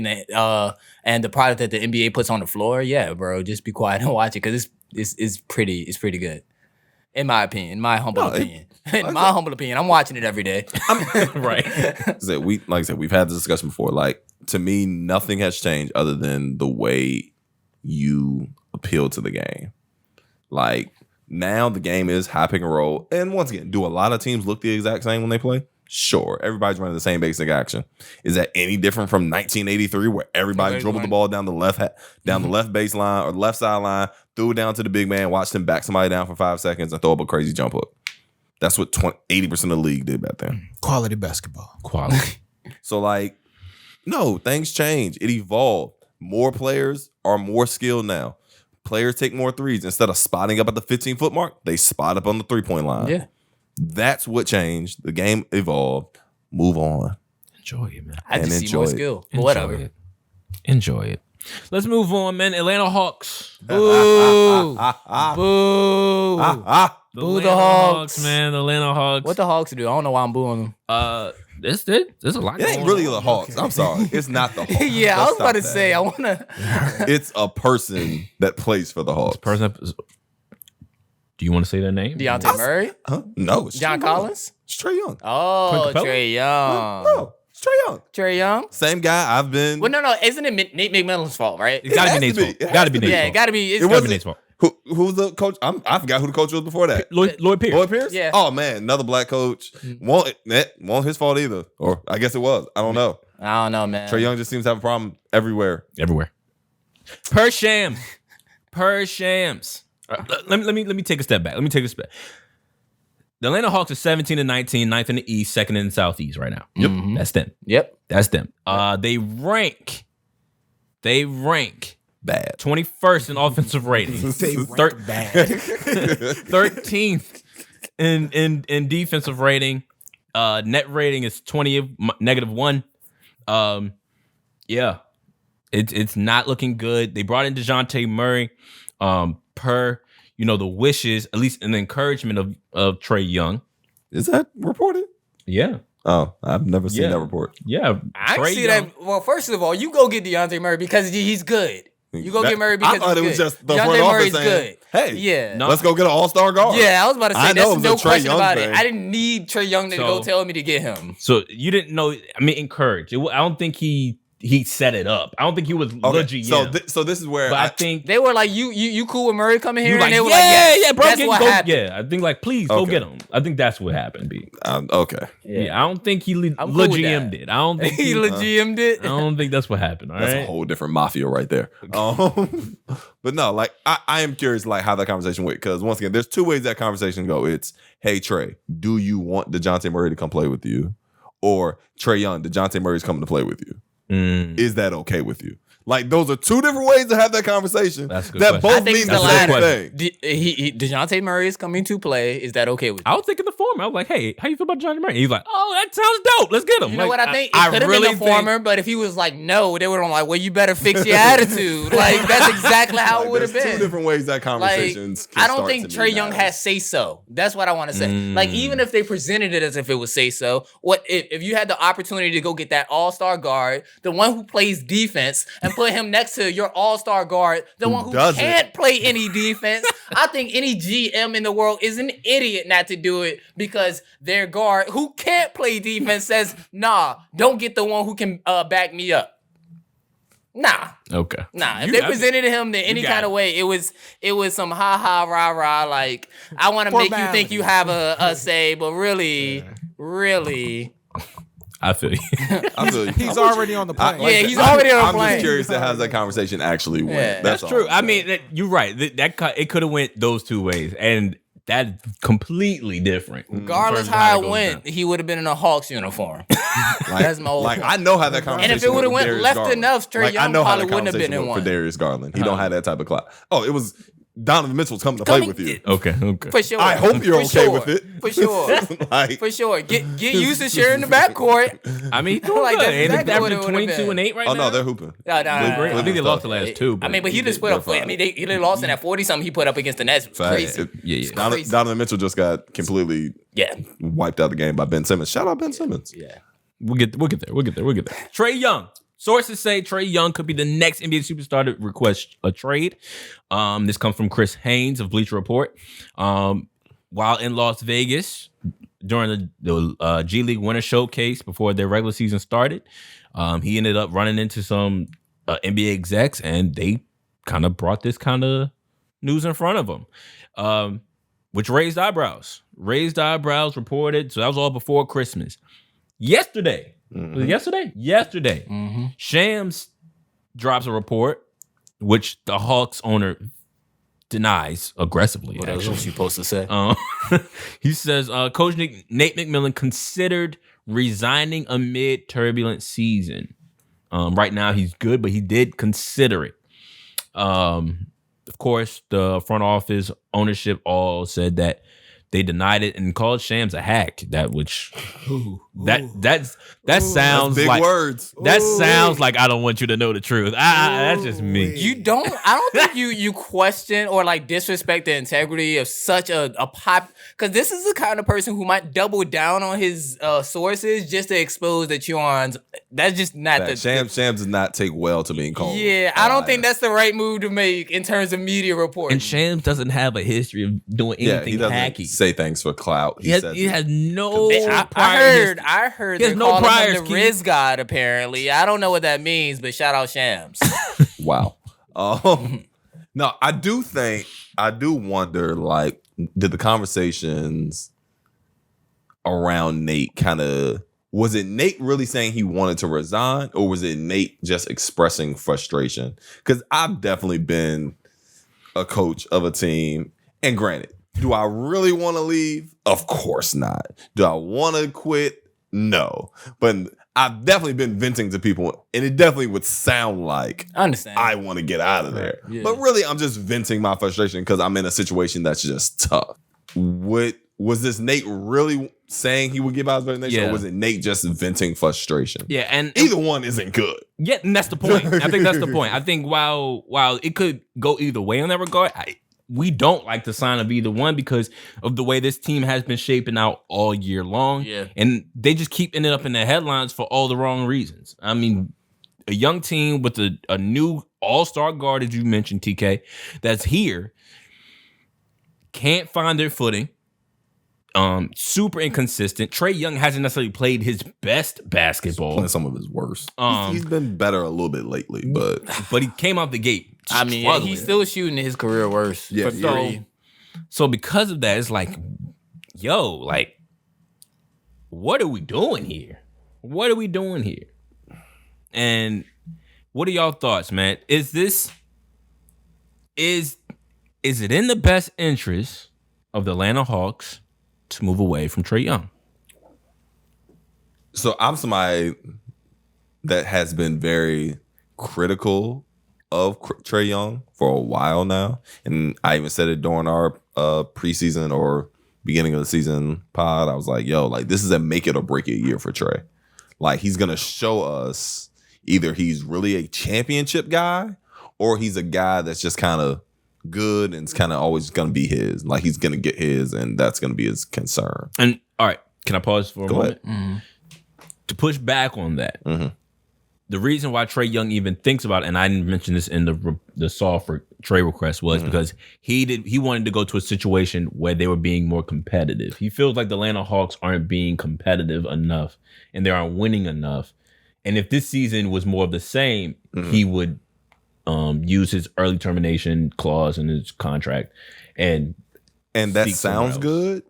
and the product that the NBA puts on the floor, yeah, bro, just be quiet and watch it, because it's pretty good. In my opinion, in my humble opinion. I'm watching it every day. Right. Like I said, we've had this discussion before. Like, to me, nothing has changed other than the way you appeal to the game. Like, now the game is high pick and roll. And once again, do a lot of teams look the exact same when they play? Sure, everybody's running the same basic action. Is that any different from 1983, where everybody dribbled the ball down the left baseline or the left sideline, threw it down to the big man, watched him back somebody down for 5 seconds, and throw up a crazy jump hook? That's what 80% of the league did back then. Quality basketball. Quality. So, like, no, things change. It evolved. More players are more skilled now. Players take more threes. Instead of spotting up at the 15-foot mark, they spot up on the 3-point line. Yeah. That's what changed. The game evolved. Move on. Enjoy it, man. I just see more skill. But whatever. Enjoy it. Let's move on, man. Atlanta Hawks. Boo. Boo. Boo the Hawks, man. The Atlanta Hawks. What the Hawks do? I don't know why I'm booing them. There's a lot. It ain't really the Hawks. Okay. I'm sorry. It's not the Hawks. Yeah, I was about to say, I want to. It's a person that plays for the Hawks. Do you want to say their name? Dejounte Murray? Huh? No. It's John Collins? It's Trae Young. Oh, Trae Young. No, it's Trae Young. Trae Young? Same guy I've been. Well, no. Isn't it Nate McMillan's fault, right? It's got to be Nate's fault. Got to be Nate's fault. Yeah, it got to be. It got to be Nate's fault. Who's the coach? I forgot who the coach was before that. Lloyd Pierce. Lloyd Pierce? Yeah. Oh, man. Another black coach. Won't his fault either. Or I guess it was. I don't know. I don't know, man. Trae Young just seems to have a problem everywhere. Per Shams. Let me take a step back. The Atlanta Hawks are 17-19, 9th in the East, 2nd in the Southeast right now. Yep. Mm-hmm. That's them. Yep. That's them. They rank Bad. 21st in offensive rating. They rank bad. 13th in defensive rating. Net rating is -1. Yeah. It's not looking good. They brought in DeJounte Murray per the wishes, at least an encouragement of Trae Young. Is that reported? Yeah. Oh, I've never seen that report. Yeah. I see that. Well, first of all, you go get DeJounte Murray because he's good. You go get Murray because I thought he's it was good. just the DeJounte front office Murray's saying, good. hey, yeah. let's go get an all-star guard. Yeah, I was about to say, I know that's it no was a Trae question Young about thing. it. I didn't need Trae Young to go tell me to get him. So you didn't know, encourage. I don't think he set it up. I don't think he was legit. So this is where I think they were like, you cool with Murray coming here? And they were bro, that's what happened. Yeah, I think please go get him. I think that's what happened, B. Okay. Yeah, I don't think he legit did. I don't think he legit did. I don't think that's what happened. All that's right? a whole different mafia right there. But no, I am curious how that conversation went, because once again, there's two ways that conversation go. It's, hey Trae, do you want DeJounte Murray to come play with you? Or Trae Young, DeJounte Murray's coming to play with you. Is that okay with you? Those are two different ways to have that conversation. That's a good that question. both mean the same thing. DeJounte Murray is coming to play. Is that okay with you? I was thinking the former. I was like, hey, how you feel about DeJounte Murray? He's like, oh, that sounds dope. Let's get him. You know what I think? It could have been the former, but if he was like, no, they would have like, well, you better fix your attitude. That's exactly how it would have been. Two different ways that conversations I don't think Trae Young has say so. That's what I want to say. Even if they presented it as if it was say so, what if you had the opportunity to go get that all-star guard, the one who plays defense, and put him next to your all-star guard, the one who can't play any defense? I think any GM in the world is an idiot not to do it, because their guard who can't play defense says, nah, don't get the one who can back me up. Nah. Okay. Nah. If they presented him in any kind of way, it was some ha rah rah, like, I want to make you think you have a say, but really. I feel you. He's already on the plane. He's already on the plane. I'm just curious to how that conversation actually went. Yeah. That's true. I mean, you're right. It could have went those two ways, and that's completely different. Regardless how it went, he would have been in a Hawks uniform. That's my whole point. I know how that conversation. And if it would have went Darius left Garland. enough, Trae Young probably wouldn't have been in one. For Darius Garland, he don't have that type of clout. Oh, it was Donovan Mitchell's coming to play with you. Okay. For sure. I hope you're okay with it. For sure. For sure. Get used to sharing the backcourt. I mean, doing Like, good. that's Ain't exactly they what it averaging would've 22 and 8 right Oh now? no, they're hooping. No. I think they lost the last two. I mean, but he just put up. I mean, they lost in that 40-something he put up against the Nets. Crazy. Yeah. Crazy. Donovan Mitchell just got completely wiped out the game by Ben Simmons. Shout out Ben Simmons. Yeah. We'll get there. Trae Young. Sources say Trae Young could be the next NBA superstar to request a trade. This comes from Chris Haynes of Bleacher Report. While in Las Vegas during the G League Winter Showcase before their regular season started, he ended up running into some NBA execs, and they kind of brought this kind of news in front of him. which raised eyebrows. Raised eyebrows reported. So that was all before Christmas. Yesterday. Was it yesterday? Yesterday. Shams drops a report, which the Hawks owner denies aggressively. What else was you supposed to say? He says, Coach Nate McMillan considered resigning amid turbulent season. Right now he's good, but he did consider it. Of course, the front office ownership all said that they denied it and called Shams a hack. That sounds big like words. That sounds like I don't want you to know the truth. That's just me. I don't think you question or like disrespect the integrity of such a pop, because this is the kind of person who might double down on his sources just to expose that you're on. That's just not Shams does not take well to being called. Yeah, I don't think that's the right move to make in terms of media reporting. And Shams doesn't have a history of doing anything he doesn't hacky. say things for clout. He has no I heard they're calling him the Keith. Riz God, apparently. I don't know what that means, but shout out Shams. Wow. No, I do wonder, like, did the conversations around Nate was it Nate really saying he wanted to resign, or was it Nate just expressing frustration? Because I've definitely been a coach of a team, and granted, do I really want to leave? Of course not. Do I want to quit? No. But I've definitely been venting to people, and it definitely would sound like I understand. I want to get out of there. Yeah. But really, I'm just venting my frustration because I'm in a situation that's just tough. Was this Nate really saying he would give out his resignation, or was it Nate just venting frustration? Yeah, and either one isn't good. Yeah, and that's the point. I think that's the point. I think while it could go either way in that regard, we don't like the sign of either one because of the way this team has been shaping out all year long. Yeah. And they just keep ending up in the headlines for all the wrong reasons. I mean, a young team with a new all-star guard, as you mentioned, TK, that's here, can't find their footing. Super inconsistent. Trae Young hasn't necessarily played his best basketball. Playing some of his worst. He's been better a little bit lately, but he came out the gate. I mean, he's still shooting his career worst. Yeah, so because of that, it's like, yo, like, what are we doing here? What are we doing here? And what are y'all thoughts, man? Is it in the best interest of the Atlanta Hawks to move away from Trae Young? So I'm somebody that has been very critical of Trae Young for a while now, and I even said it during our preseason or beginning of the season pod. I was like, yo, like, this is a make it or break it year for Trae. Like, he's gonna show us either he's really a championship guy or he's a guy that's just kind of good and it's kind of always gonna be his. Like, he's gonna get his, and that's gonna be his concern. And all right, can I pause for a moment? Mm-hmm. To push back on that, the reason why Trae Young even thinks about it, and I didn't mention this in the soft trade request, was because he wanted to go to a situation where they were being more competitive. He feels like the Atlanta Hawks aren't being competitive enough and they aren't winning enough. And if this season was more of the same, he would use his early termination clause in his contract. And that sounds good.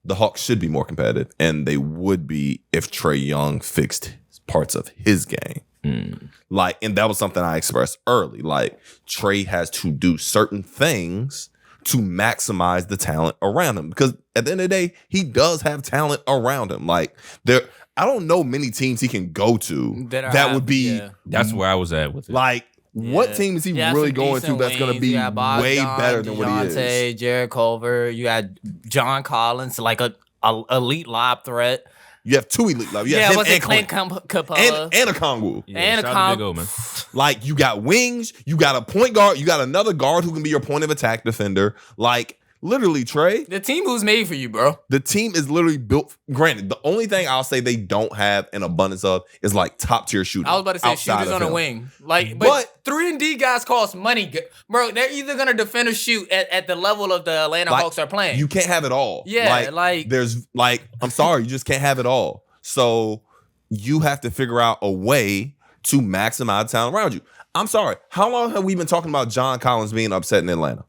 The Hawks should be more competitive, and they would be if Trae Young fixed parts of his game. Like, and that was something I expressed early. Like, Trae has to do certain things to maximize the talent around him, because at the end of the day, he does have talent around him. Like, I don't know many teams he can go to that would be. Yeah. that's where I was at with it. Like, what team is he really going to that's going to be way better than what he is? Jared Culver, you had John Collins, like a elite lob threat. You have two elite levels. You have him and Clint Capella and a Kongwu. and a shout out to Big O, man. Like, you got wings, you got a point guard, you got another guard who can be your point of attack defender. Like, literally, Trae, The team was made for you, bro. the team is literally built. Granted, the only thing I'll say they don't have an abundance of is like top tier shooting. I was about to say outside shooters of on the him. wing. Like, but 3-and-D guys cost money, bro. They're either gonna defend or shoot at the level of the Atlanta Like, Hawks are playing. You can't have it all. Yeah, like- there's like, I'm sorry, you just can't have it all. So you have to figure out a way to maximize the talent around you. I'm sorry. How long have we been talking about John Collins being upset in Atlanta?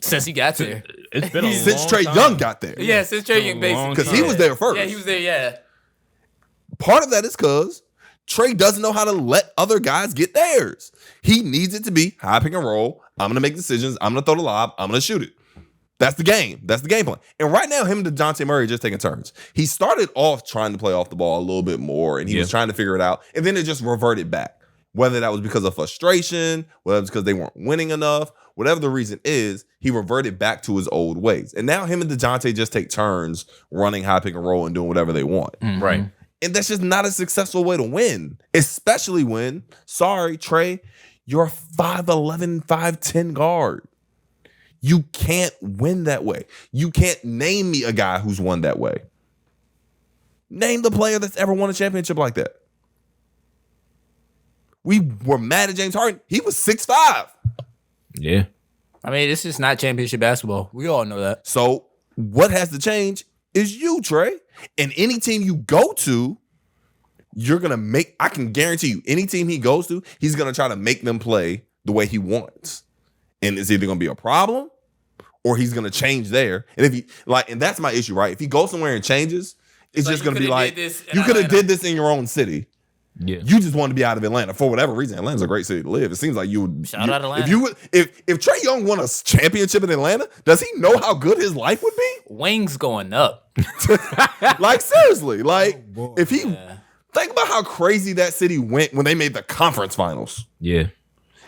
Since he got there. It's been a since long Trae time. Young got there. Yeah, since Trae Young, basically. Because he was there first. Yeah, he was there, yeah. Part of that is because Trae doesn't know how to let other guys get theirs. He needs it to be high pick and roll. I'm going to make decisions. I'm going to throw the lob. I'm going to shoot it. That's the game. That's the game plan. And right now, him and DeJounte Murray are just taking turns. He started off trying to play off the ball a little bit more, and he was trying to figure it out. And then it just reverted back. Whether that was because of frustration, whether it was because they weren't winning enough, whatever the reason is, he reverted back to his old ways. And now him and DeJounte just take turns running high pick and roll and doing whatever they want. Mm-hmm. Right. And that's just not a successful way to win, especially when, sorry, Trae, you're a 5'11", 5'10" guard. You can't win that way. You can't name me a guy who's won that way. Name the player that's ever won a championship like that. We were mad at James Harden. He was 6'5". Yeah. I mean, this is not championship basketball. We all know that. So what has to change is you, Trae. And any team you go to, you're going to make, I can guarantee you, any team he goes to, he's going to try to make them play the way he wants. And it's either going to be a problem or he's going to change there. And if he, like, and that's my issue, right? If he goes somewhere and changes, it's just going to be like, you could have did this in your own city. Yeah. You just want to be out of Atlanta for whatever reason. Atlanta's a great city to live. It seems like you would. Shout out Atlanta. If Trae Young won a championship in Atlanta, does he know how good his life would be? Wings going up. Like, seriously, like if he think about how crazy that city went when they made the conference finals. Yeah.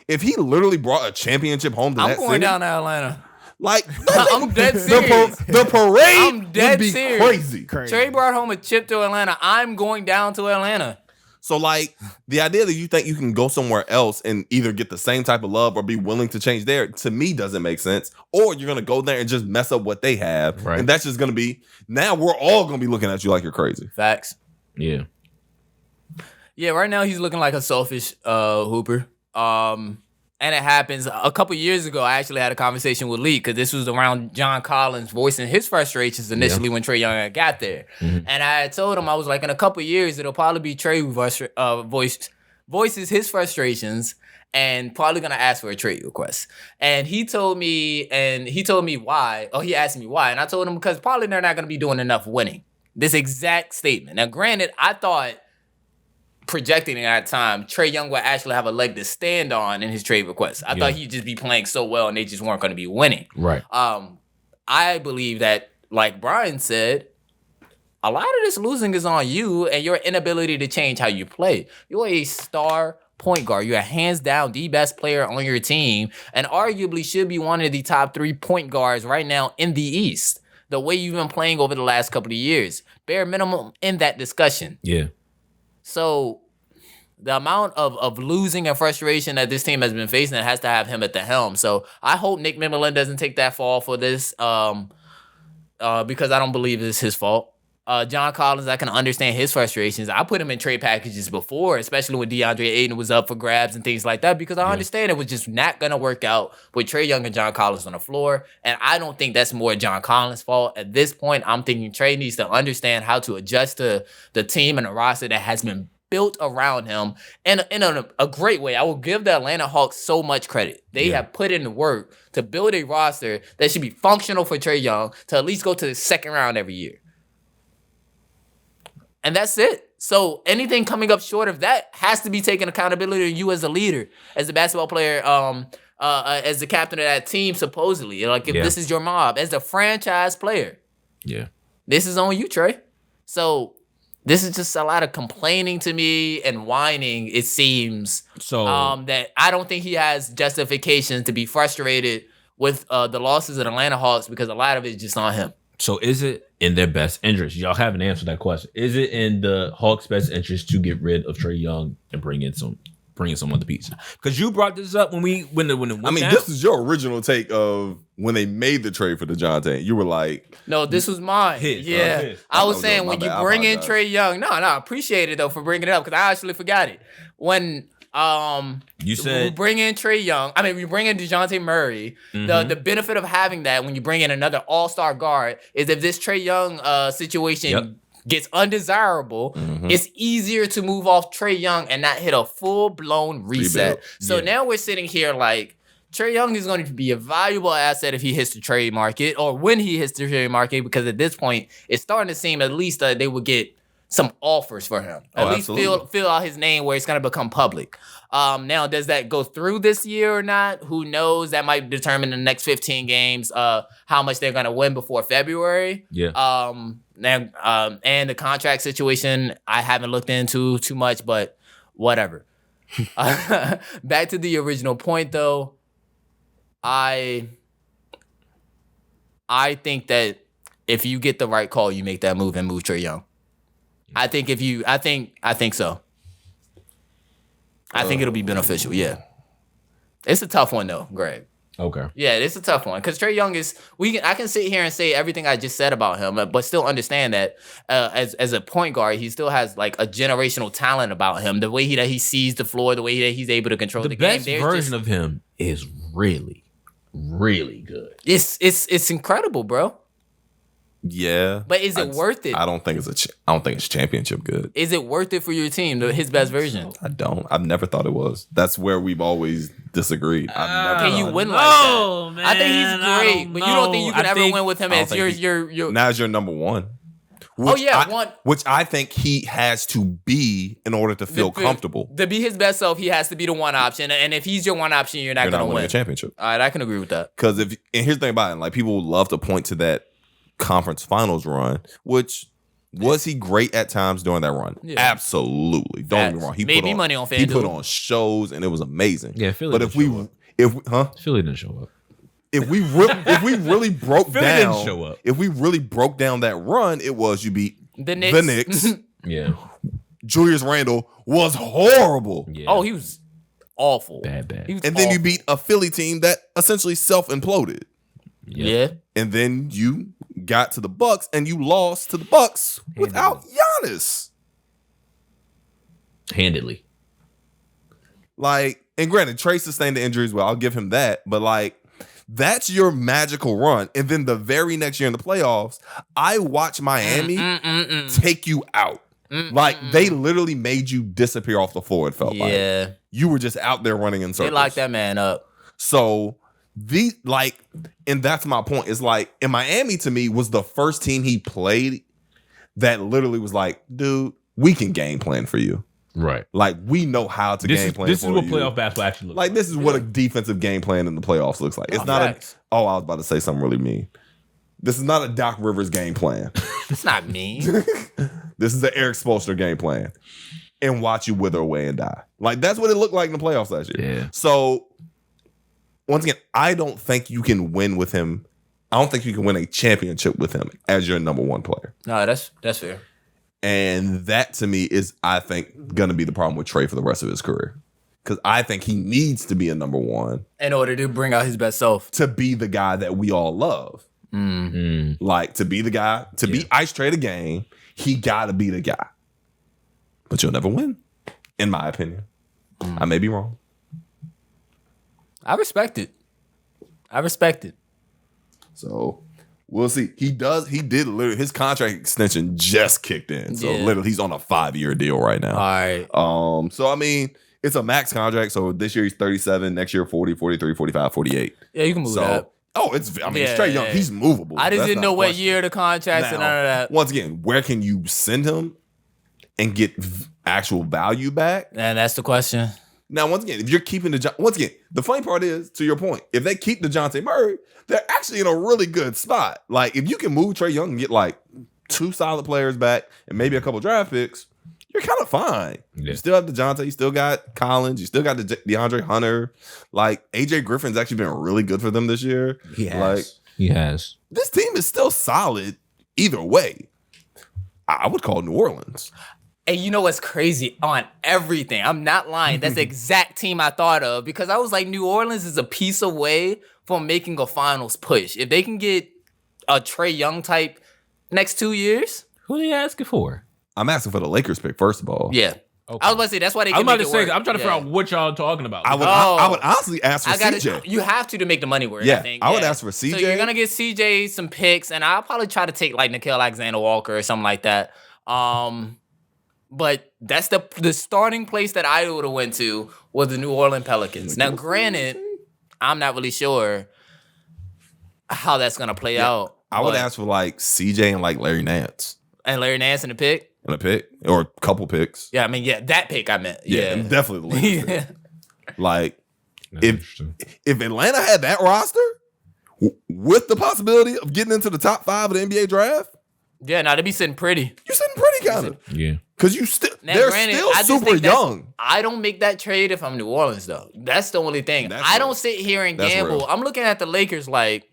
If he literally brought a championship home to I'm that going city, down to Atlanta. like I'm dead serious. The parade I'm dead would be serious. crazy. Trae brought home a chip to Atlanta. I'm going down to Atlanta. So, like, the idea that you think you can go somewhere else and either get the same type of love or be willing to change there, to me, doesn't make sense. Or you're going to go there and just mess up what they have. Right. And that's just going to be, now we're all going to be looking at you like you're crazy. Facts. Yeah. Yeah, right now he's looking like a selfish hooper. And it happens. A couple years ago, I actually had a conversation with Lee because this was around John Collins voicing his frustrations initially when Trae Young got there. Mm-hmm. And I told him, I was like, in a couple years, it'll probably be Trae who voices his frustrations and probably going to ask for a trade request. And he told me why. Oh, he asked me why. And I told him because probably they're not going to be doing enough winning. This exact statement. Now, granted, I thought projecting at that time, Trae Young would actually have a leg to stand on in his trade request. I thought he'd just be playing so well and they just weren't going to be winning. Right. I believe that, like Brian said, a lot of this losing is on you and your inability to change how you play. You're a star point guard. You're hands down the best player on your team and arguably should be one of the top 3 point guards right now in the East. The way you've been playing over the last couple of years. Bare minimum in that discussion. Yeah. So the amount of losing and frustration that this team has been facing has to have him at the helm. So I hope Nick McMillan doesn't take that fall for this because I don't believe it's his fault. John Collins, I can understand his frustrations. I put him in trade packages before, especially when DeAndre Ayton was up for grabs and things like that, because I understand it was just not going to work out with Trae Young and John Collins on the floor. And I don't think that's more John Collins' fault. At this point, I'm thinking Trae needs to understand how to adjust to the team and the roster that has been built around him in a great way. I will give the Atlanta Hawks so much credit. They have put in the work to build a roster that should be functional for Trae Young to at least go to the second round every year. And that's it. So anything coming up short of that has to be taken accountability to you as a leader, as a basketball player, as the captain of that team, supposedly. Like, if this is your mob, as the franchise player. Yeah. This is on you, Trae. So this is just a lot of complaining to me and whining, it seems. So that I don't think he has justification to be frustrated with the losses of the Atlanta Hawks because a lot of it is just on him. So is it in their best interest? Y'all haven't answered that question. Is it in the Hawks' best interest to get rid of Trae Young and bring in some other pieces? Because you brought this up when this is your original take of when they made the trade for DeJounte. You were like, no, this was mine. I was saying when you bring in Trae Young, I appreciate it though for bringing it up because I actually forgot it. When you said we bring in Trae Young, we bring in DeJounte Murray. Mm-hmm. The benefit of having that when you bring in another all-star guard is if this Trae Young situation gets undesirable, it's easier to move off Trae Young and not hit a full-blown reset. So now we're sitting here like Trae Young is going to be a valuable asset if he hits the trade market or when he hits the trade market, because at this point, it's starting to seem at least that they would get some offers for him. At least fill out his name where it's going to become public. Now, does that go through this year or not? Who knows? That might determine the next 15 games how much they're going to win before February. Yeah. And the contract situation, I haven't looked into too much, but whatever. Back to the original point, though. I think that if you get the right call, you make that move and move Trae Young. I think so. I think it'll be beneficial. Yeah, it's a tough one though, Greg. Okay. Yeah, it's a tough one because Trae Young is. I can sit here and say everything I just said about him, but still understand that as a point guard, he still has like a generational talent about him. The way that he sees the floor, the way that he's able to control the game. The best version of him is really, really good. It's incredible, bro. Yeah, but is it worth it? I don't think it's championship good. Is it worth it for your team? His best version? I don't. I've never thought it was. That's where we've always disagreed. Can you win like that? Man, I think he's great, but you don't think you can ever win with him as your now as your number one. Which I think he has to be in order to feel comfortable. To be his best self, he has to be the one option. And if he's your one option, you're not going to win a championship. All right, I can agree with that. Because and here's the thing about it, like people love to point to that conference finals run, which was he great at times during that run? Yeah. Absolutely. Don't get me wrong. He made me money on FanDuel. He put on shows and it was amazing. Yeah, Philly. But Philly didn't show up. If we really broke Philly down, didn't show up. If we really broke down that run, it was you beat the Knicks. Yeah. Julius Randle was horrible. Yeah. Oh, he was awful. Bad. Then you beat a Philly team that essentially self-imploded. Yeah. And then you got to the Bucks and you lost to the Bucks without Giannis. Handedly. Like, and granted, Trae sustained the injuries. Well, I'll give him that. But like, that's your magical run. And then the very next year in the playoffs, I watched Miami take you out. Like, they literally made you disappear off the floor, it felt like. You were just out there running in circles. They locked that man up. So, and that's my point. Is like, in Miami, to me, was the first team he played that literally was like, dude, we can game plan for you. Right. Like, we know how to game plan. This is what playoff basketball actually looks like. Like, this is what a defensive game plan in the playoffs looks like. It's not I was about to say something really mean. This is not a Doc Rivers game plan. It's not mean. This is the Eric Spoelstra game plan. And watch you wither away and die. Like, that's what it looked like in the playoffs last year. Yeah. So, once again, I don't think you can win with him. I don't think you can win a championship with him as your number one player. No, that's fair. And that, to me, is, I think, going to be the problem with Trae for the rest of his career. Because I think he needs to be a number one. In order to bring out his best self. To be the guy that we all love. Like, to be the guy, to be Ice Trae the game, he got to be the guy. But you'll never win, in my opinion. I may be wrong. I respect it. So we'll see. He did literally, his contract extension just kicked in. So literally he's on a 5-year deal right now. All right. So I mean, it's a max contract. So this year he's 37, next year 40, 43, 45, 48. Yeah, you can move that. Oh, it's straight young. He's movable. I just didn't know what year the contracts and none of that. Once again, where can you send him and get actual value back? And that's the question. Now, once again, if you're keeping the funny part is, to your point, if they keep DeJounte Murray, they're actually in a really good spot. Like, if you can move Trae Young and get like 2 solid players back and maybe a couple draft picks, you're kind of fine. Yeah. You still have DeJounte, you still got Collins, you still got DeAndre Hunter. Like, AJ Griffin's actually been really good for them this year. He has. This team is still solid either way. I would call New Orleans. And you know what's crazy? On everything, I'm not lying. That's the exact team I thought of because I was like, New Orleans is a piece away from making a finals push. If they can get a Trae Young type next 2 years. Who are they asking for? I'm asking for the Lakers pick, first of all. Yeah. Okay. I was about to say, that's why they can make it work. I'm trying to figure out what y'all talking about. I would honestly ask for CJ. You have to make the money work, yeah, I think. I would ask for CJ. So you're going to get CJ some picks, and I'll probably try to take like gilgeous-alexander Walker or something like that. But that's the starting place that I would have went to was the New Orleans Pelicans. Now, granted, I'm not really sure how that's gonna play out. I would ask for like CJ and like Larry Nance. And Larry Nance in the pick? In a pick. Or a couple picks. Yeah, I mean, that pick I meant. Yeah. Definitely the Lakers pick. Like, That's if Atlanta had that roster with the possibility of getting into the top 5 of the NBA draft, yeah, now they be sitting pretty. you're sitting pretty kind of. Yeah. Because they're granted, still I just super think young. I don't make that trade if I'm New Orleans, though. That's the only thing. I don't sit here and gamble. Real. I'm looking at the Lakers like,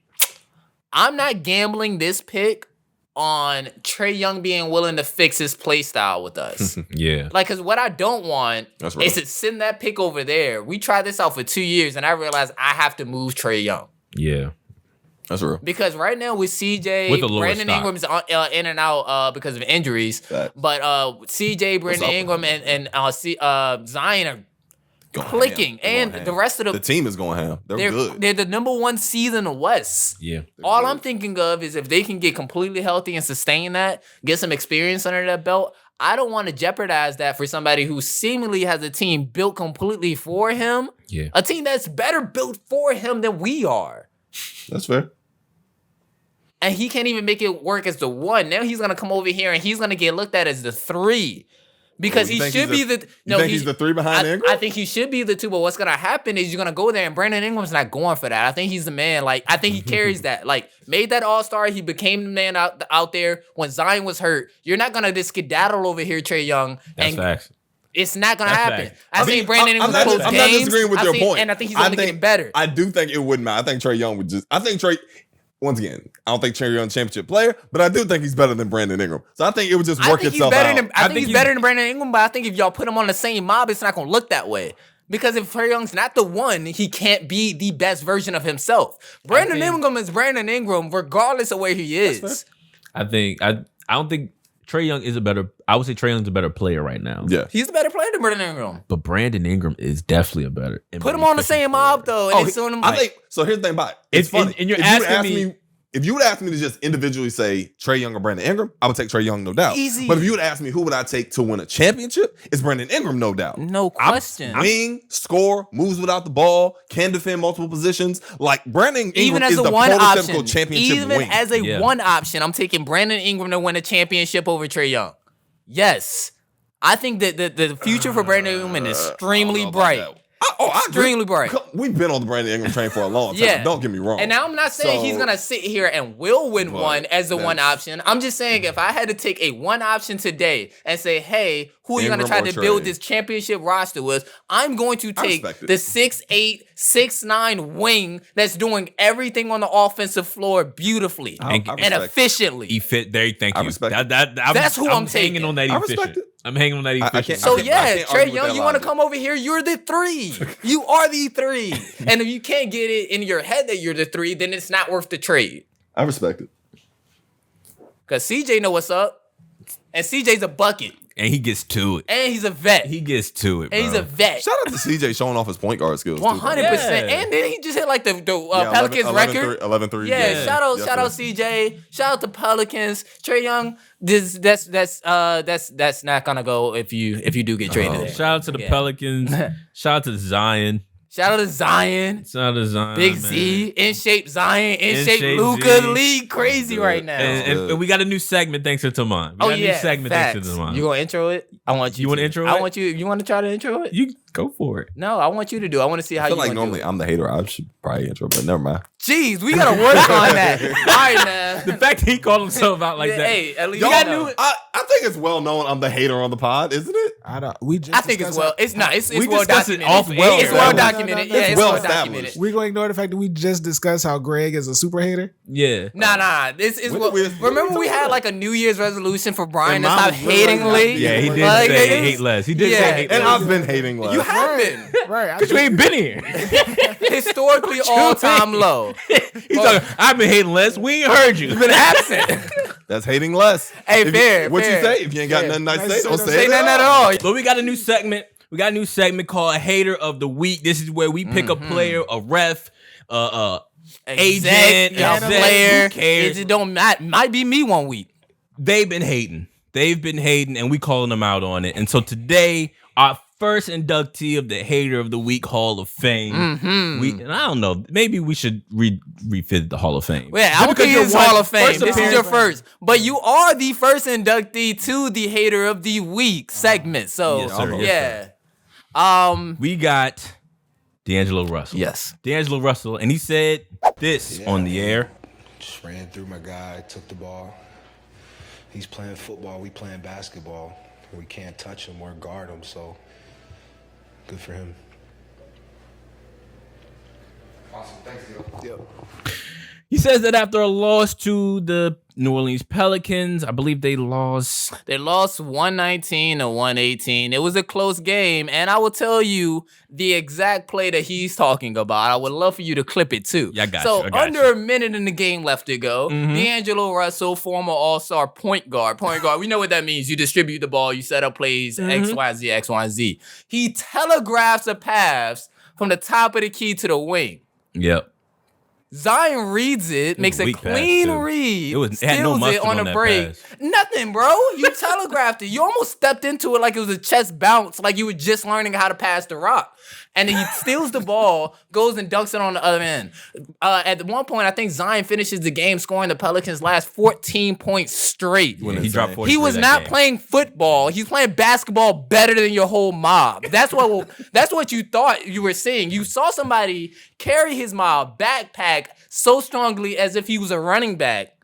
I'm not gambling this pick on Trae Young being willing to fix his play style with us. Yeah. Like, because what I don't want is to send that pick over there. We tried this out for 2 years, and I realized I have to move Trae Young. Yeah. That's real. Because right now with CJ, With Brandon Ingram's in and out because of injuries. Facts. But CJ, Brandon Ingram, and Zion are clicking. And the rest of the team is going ham. They're good. They're the number 1 seed in the West. Yeah. All I'm thinking of is if they can get completely healthy and sustain that, get some experience under that belt, I don't want to jeopardize that for somebody who seemingly has a team built completely for him. Yeah. A team that's better built for him than we are. That's fair. And he can't even make it work as the 1. Now he's gonna come over here and he's gonna get looked at as the 3. Because he should be the he's the 3 behind Ingram? I think he should be the 2, but what's gonna happen is you're gonna go there and Brandon Ingram's not going for that. I think he's the man. Like, I think he carries that. Like, made that all-star, he became the man out there when Zion was hurt. You're not gonna just skedaddle over here, Trae Young. That's facts. It's not gonna That's happen. fact. I think Brandon Ingram close games. I'm not disagreeing with your point. And I think he's only getting better. I do think it wouldn't matter. I think Trae Young would just. I think Trae. Once again, I don't think Trae Young championship player, but I do think he's better than Brandon Ingram. So I think it would just work itself out. I think he's better than Brandon Ingram, but I think if y'all put him on the same mob, it's not gonna look that way. Because if Trae Young's not the 1, he can't be the best version of himself. Brandon Ingram is Brandon Ingram, regardless of where he is. I don't think Trae Young is I would say Trae Young's a better player right now. Yeah. He's a better player than Brandon Ingram. But Brandon Ingram is definitely a better. Put him on the same mob though. And I think so. Here's the thing about it. It's funny. And you're asking me. If you would ask me to just individually say Trae Young or Brandon Ingram, I would take Trae Young, no doubt. Easy. But if you would ask me who would I take to win a championship, it's Brandon Ingram, no doubt. No question. Wing, score, moves without the ball, can defend multiple positions. Like Brandon Ingram even as is a the one prototypical option, championship even wing. as a one option, I'm taking Brandon Ingram to win a championship over Trae Young. Yes, I think that the future for Brandon Ingram is extremely bright. Extremely bright. We've been on the Brandon Ingram train for a long time. Yeah. Don't get me wrong. And now I'm not saying he's gonna sit here and will win one as the one option. I'm just saying if I had to take a one option today and say, hey, who are you gonna try to build this championship roster with? I'm going to take the 6'8", 6'9" wing that's doing everything on the offensive floor beautifully and efficiently. Thank you. That's who I'm taking. Hanging on that efficient. I'm hanging on that efficient. So Trae Young, you want to come over here? You're the 3. You are the 3. And if you can't get it in your head that you're the 3, then it's not worth the trade. I respect it. Because CJ know what's up. And CJ's a bucket. And he gets to it. And he's a vet. He gets to it, bro. And he's a vet. Shout out to CJ showing off his point guard skills. 100%. And then he just hit like the Pelicans record. 11-3. Yeah, shout out CJ. Shout out to Pelicans. Trae Young. That's not gonna go if you do get traded. Shout out to the Pelicans. Shout out to Zion. Shout out to Zion. Shout out to Zion. Big Z, in shape Zion, in shape Luka, league crazy right now. And we got a new segment thanks to Taman. Thanks to Taman. You gonna intro it? I want you. You want to intro it? I want you. You want to try to intro it? You go for it. No, I want you to do. I want to see how you. I feel like normally I'm the hater. I should probably intro, but never mind. Jeez, we gotta work on that. All right, man. The fact that he called himself out like that. Hey, at least I think it's well known I'm the hater on the pod, isn't it? I think it's well. It's not. It's well documented. It's well documented. Yeah, it's well documented. We're gonna ignore the fact that we just discussed how Greg is a super hater. Yeah. Nah. Remember we had like a New Year's resolution for Brian to stop hating Lee. Yeah, he did say hate less. He did say hate less. And I've been hating less. You have been. Right. Because you ain't been here. Historically all-time low. He's talking, I've been hating less. We ain't heard you. You've been absent. That's hating less. Hey, fair. What you say? If you ain't got nothing nice to say, don't say nothing at all. But we got a new segment. We got a new segment called Hater of the Week. This is where we pick a player, a ref, agent, a player. Who cares? It don't matter. Might be me one week. They've been hating, and we calling them out on it. And so today, our first inductee of the Hater of the Week Hall of Fame. And I don't know. Maybe we should refit the Hall of Fame. Yeah, I don't think it's Hall of Fame. This is your first. But you are the first inductee to the Hater of the Week segment. So, Yes, sir. yeah. We got D'Angelo Russell. Yes. D'Angelo Russell. And he said this on the air. Just ran through my guy, took the ball. He's playing football, we playing basketball. We can't touch him or guard him, so good for him. Awesome, thanks, Yo. Yep. He says that after a loss to the New Orleans Pelicans, I believe they lost. They lost 119 to 118. It was a close game, and I will tell you the exact play that he's talking about. I would love for you to clip it too. Yeah, I got so you. I got under a minute in the game left to go, D'Angelo Russell, former All-Star point guard. We know what that means. You distribute the ball, you set up plays, X, Y, Z, X, Y, Z. He telegraphs a pass from the top of the key to the wing. Yep. Zion reads it, makes a clean read, It had no steals mustard it on on the that break. pass. Nothing, bro. You telegraphed it. You almost stepped into it like it was a chest bounce, like you were just learning how to pass the rock. And then he steals the ball, goes and dunks it on the other end. At one point, I think Zion finishes the game scoring the Pelicans' last 14 points straight. He dropped 43 He was that not game. playing football. He's playing basketball better than your whole mob. That's what you thought you were seeing. You saw somebody carry his mob, backpack so strongly as if he was a running back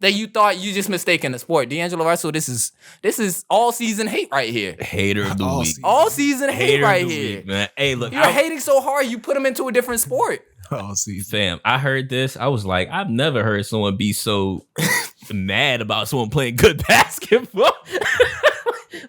that you thought you just mistaken the sport. D'Angelo Russell, this is all season hate right here. Hater of the week. All season hate Hater right of the here. week, man. Hey, look. You're hating so hard, you put him into a different sport. Oh, see. Fam, I heard this. I was like, I've never heard someone be so mad about someone playing good basketball.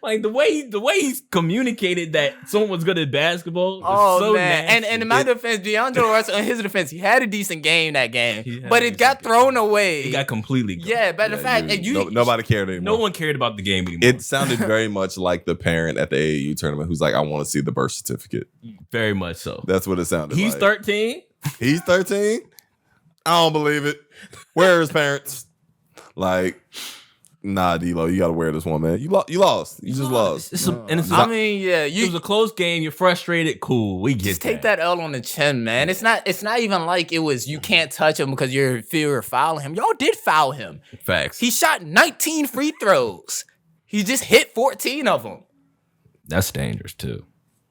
Like the way he's communicated that someone's good at basketball. Oh so man! nasty. And in my defense, D'Angelo Russell, in his defense, he had a decent game that game, had but a it got decent thrown away. It got completely gone. Yeah, but the fact that nobody cared anymore. No one cared about the game anymore. It sounded very much like the parent at the AAU tournament who's like, I want to see the birth certificate. Very much so. That's what it sounded He's like. 13. He's 13? I don't believe it. Where are his parents? Like, nah, D-Lo, you got to wear this one, man. You lost. You just lost. I mean, yeah, it was a close game. You're frustrated. Cool. We get just take that L on the chin, man. It's not even like it was you can't touch him because you're in fear of fouling him. Y'all did foul him. Facts. He shot 19 free throws. He just hit 14 of them. That's dangerous too.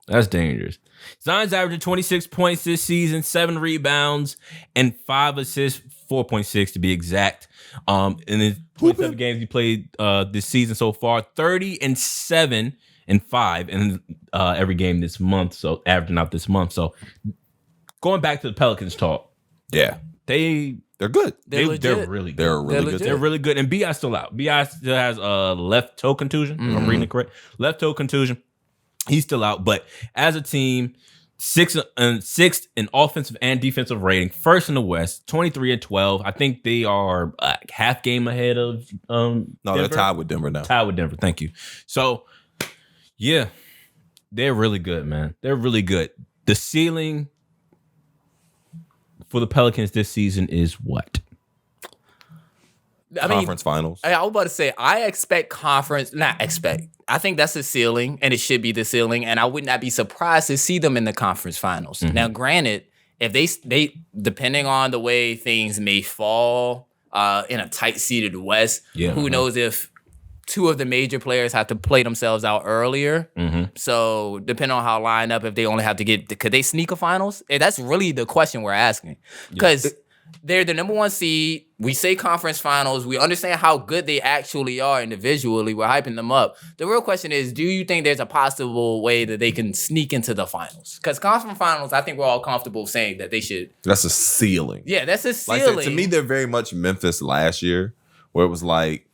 That's dangerous. Zion's averaging 26 points this season, 7 rebounds, and 5 assists, 4.6 to be exact. In the 27 games he played this season so far, 30-7 and 5 in every game this month. So averaging out this month. So going back to the Pelicans talk. Yeah. They're good. They're really good. They're really good. They're really good. And B.I. still out. B.I. still has a left toe contusion. If I'm reading it correct. Left toe contusion. He's still out. But as a team, sixth in offensive and defensive rating, first in the West, 23-12. I think they are half game ahead of No, Denver. they're tied with Denver now. Tied with Denver. Thank you. So, yeah, they're really good, man. They're really good. The ceiling for the Pelicans this season is what? Conference finals. I was about to say, I think that's the ceiling, and it should be the ceiling, and I would not be surprised to see them in the conference finals. Now, granted, if they depending on the way things may fall in a tight-seeded West, who knows if 2 of the major players have to play themselves out earlier. So depending on how line up, if they only have to could they sneak a finals? That's really the question we're asking. Because they're the number 1 seed. We say conference finals. We understand how good they actually are individually. We're hyping them up. The real question is, do you think there's a possible way that they can sneak into the finals? Because conference finals, I think we're all comfortable saying that they should. That's a ceiling. Yeah, that's a ceiling. Like I said, to me, they're very much Memphis last year, where it was like,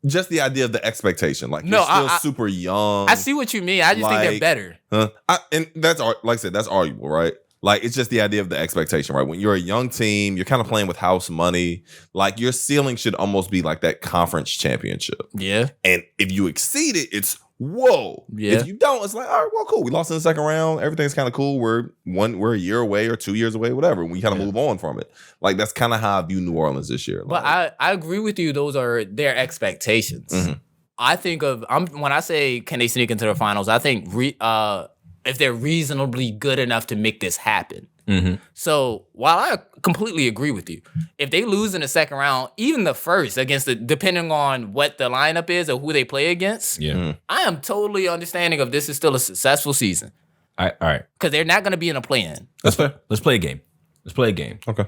just the idea of the expectation. Like, you're still super young. I see what you mean. I just think they're better. And that's, like I said, that's arguable, right? Like, it's just the idea of the expectation, right? When you're a young team, you're kind of playing with house money. Like, your ceiling should almost be like that conference championship. Yeah. And if you exceed it, it's whoa. Yeah. If you don't, it's like, all right, well, cool. We lost in the second round. Everything's kind of cool. We're a year away or 2 years away, whatever. We kind of move on from it. Like, that's kind of how I view New Orleans this year. But I agree with you. Those are their expectations. I think of when I say can they sneak into the finals, I think if they're reasonably good enough to make this happen. Mm-hmm. So while I completely agree with you, if they lose in the second round, even the first depending on what the lineup is or who they play against, I am totally understanding of this is still a successful season. All right. Because they're not going to be in a play-in. That's fair. Let's play a game. Okay.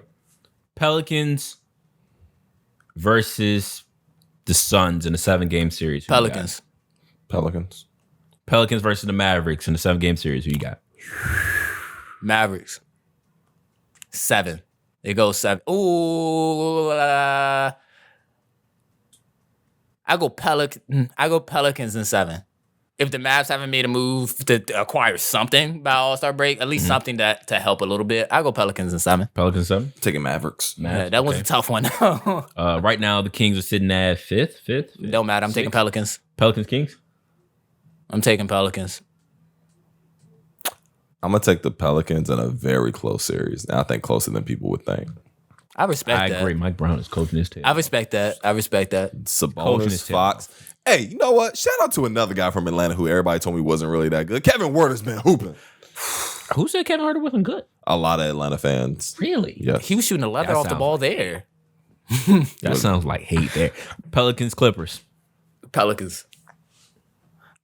Pelicans versus the Suns in a 7-game series. Who you got? Pelicans. Pelicans versus the Mavericks in a 7-game series. Who you got? Mavericks. 7. It goes 7. Ooh. I go Pelicans in 7. If the Mavs haven't made a move to acquire something by All-Star break, at least something to help a little bit, I go Pelicans in 7. Pelicans 7? Taking Mavericks. Yeah, that was a tough one. Right now, the Kings are sitting at 5th. Don't matter. I'm taking Pelicans. Pelicans, Kings? I'm taking Pelicans. I'm going to take the Pelicans in a very close series. I think closer than people would think. I respect that. I agree. Mike Brown is coaching this team. I respect that. Sabonis, Fox. Hey, you know what? Shout out to another guy from Atlanta who everybody told me wasn't really that good. Kevin Werther's been hooping. Who said Kevin Werther wasn't good? A lot of Atlanta fans. Really? Yeah. He was shooting 11 off the ball there. That sounds like hate there. Pelicans, Clippers. Pelicans.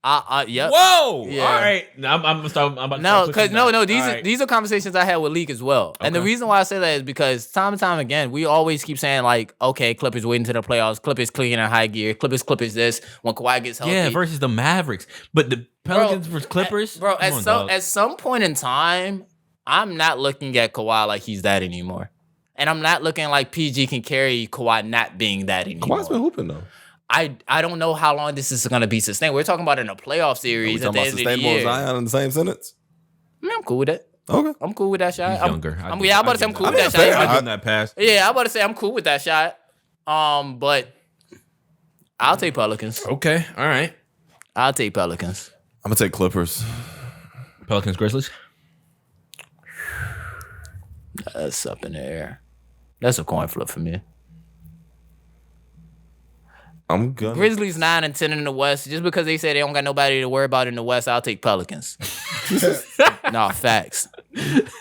Yep. Whoa! Yeah. All right. I'm about to start No, pushing because back. these are conversations I had with Leak as well. And the reason why I say that is because time and time again, we always keep saying like, okay, Clippers waiting to the playoffs, Clippers clicking in high gear, Clippers this when Kawhi gets healthy. Yeah, versus the Mavericks. But the Pelicans versus Clippers? Bro, at some point in time, I'm not looking at Kawhi like he's that anymore. And I'm not looking like PG can carry Kawhi not being that anymore. Kawhi's been hooping though. I don't know how long this is going to be sustained. We're talking about in a playoff series at the end of the year. Zion in the same sentence? I'm cool with that. Okay. I'm cool with that shot. He's younger. I'm about to say I'm cool with that shot. I'll give him that pass. Yeah, I'm about to say I'm cool with that shot. But I'll take Pelicans. Okay. All right. I'll take Pelicans. I'm going to take Clippers. Pelicans, Grizzlies? That's up in the air. That's a coin flip for me. I'm gonna Grizzlies 9 and 10 in the West. Just because they say they don't got nobody to worry about in the West, I'll take Pelicans. No, facts.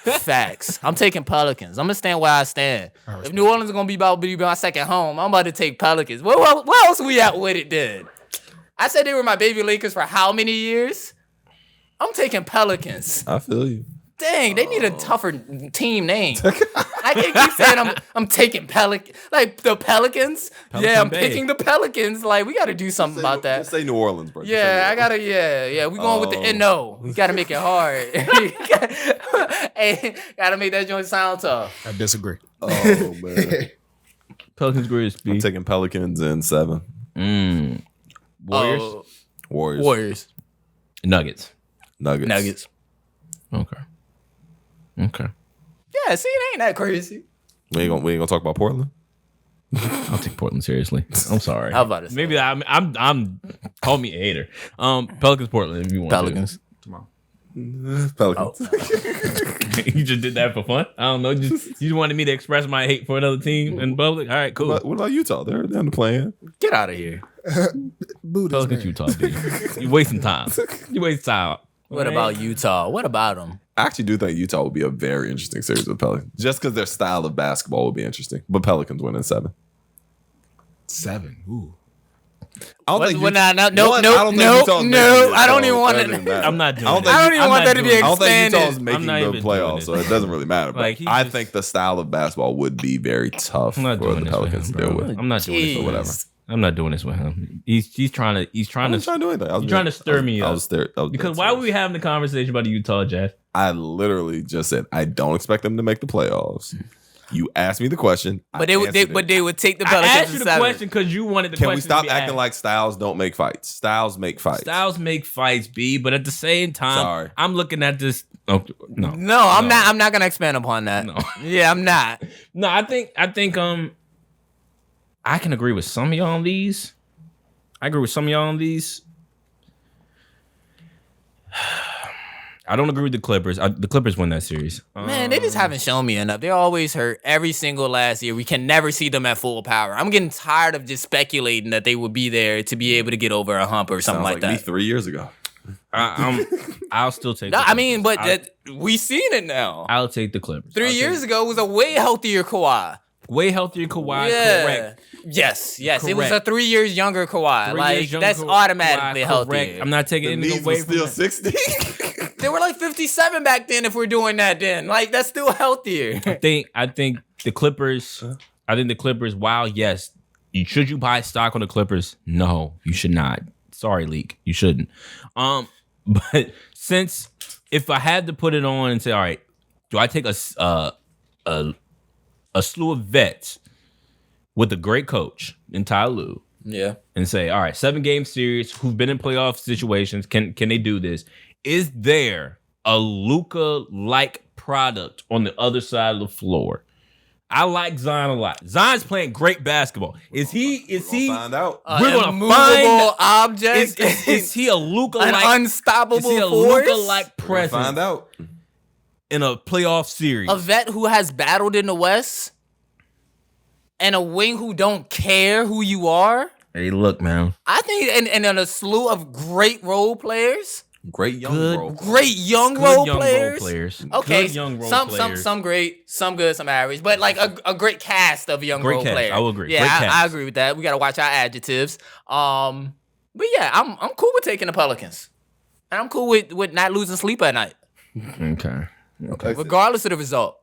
Facts. I'm taking Pelicans. I'm gonna stand where I stand. If New Orleans is gonna be my second home, I'm about to take Pelicans. Where else we at with it then? I said they were my baby Lakers for how many years? I'm taking Pelicans. I feel you. Dang, they need a tougher team name. I can't keep saying I'm taking like the Pelicans. Yeah, I'm picking the Pelicans. Like we got to do something about that. Just say New Orleans, bro. Yeah, I gotta. Yeah. We going with the NO. We gotta make it hard. Hey, gotta make that joint sound tough. I disagree. Oh man. Pelicans, Grizzlies. I'm taking Pelicans in 7. Warriors? Warriors. Nuggets. Nuggets. Okay. Yeah, see, it ain't that crazy. We ain't gonna talk about Portland. I'll take Portland seriously. I'm sorry. How about it? Maybe I'm call me a hater. Pelicans, Portland. If you want Pelicans. Pelicans. You just did that for fun. I don't know. You just wanted me to express my hate for another team in public. All right, cool. What about Utah? They're in the plan. Get out of here. Pelicans, Utah. Dude. You wasting time. What about Utah? What about them? I actually do think Utah would be a very interesting series with Pelicans. Just because their style of basketball would be interesting. But Pelicans win in 7. 7. Ooh. I don't think No. I don't even want to. I'm not doing it. I don't even want that to be I don't think expanded. Utah's making not the even playoffs, doing so it. it doesn't really matter. But Like, I think the style of basketball would be very tough for I'm not the doing this Pelicans with to him, deal bro. with. I'm not doing this Jeez. with whatever. I'm not doing this with him. He's trying to I'm not trying to do anything. He's trying to stir me up. Because why were we having the conversation about the Utah Jazz? I literally just said I don't expect them to make the playoffs. You asked me the question, But they would take the I Pelicans asked you in the 7. question because you wanted the Can question. we stop to be acting asked. like styles don't make fights? Styles make fights. Styles make fights, B, but at the same time, Sorry. I'm looking at this. Oh, no. No, I'm not. I'm not gonna expand upon that. No. Yeah, I'm not. No, I think I can agree with some of y'all on these. I don't agree with the Clippers. The Clippers win that series. Man, they just haven't shown me enough. They're always hurt every single last year. We can never see them at full power. I'm getting tired of just speculating that they would be there to be able to get over a hump or something like that. Me 3 years ago. I'll still take. No, I mean, but we seen it now. I'll take the Clippers. 3 years ago was a way healthier Kawhi. Way healthier Kawhi. Yeah. Correct. Yes. Correct. It was a 3 years younger Kawhi. That's automatically healthier. Correct. I'm not taking anything away from still that. 60. They were like 57 back then. If we're doing that, then like that's still healthier. I think the Clippers. I think the Clippers. Wow. Yes. Should you buy stock on the Clippers? No, you should not. Sorry, Leak. You shouldn't. But since if I had to put it on and say, all right, do I take a slew of vets with a great coach in Ty Lue? Yeah. And say, all right, 7-game series, who've been in playoff situations, can they do this? Is there a Luka-like product on the other side of the floor? I like Zion a lot. Zion's playing great basketball. Is he? Find out. We're gonna immovable find object. Is he a Luka-like? An unstoppable Is he a force? Luka-like presence? Find out. In a playoff series. A vet who has battled in the West, and a wing who don't care who you are. Hey, look, man. I think, and a slew of great role players. Great young role. Great young Good role young players. role players. Okay, Good young role some players. some great, some good, some average, but like a great cast of young Great role cast. players. I will agree. Yeah, Great cast. I agree with that. We got to watch our adjectives. But yeah, I'm cool with taking the Pelicans, and I'm cool with not losing sleep at night, Okay. regardless of the result.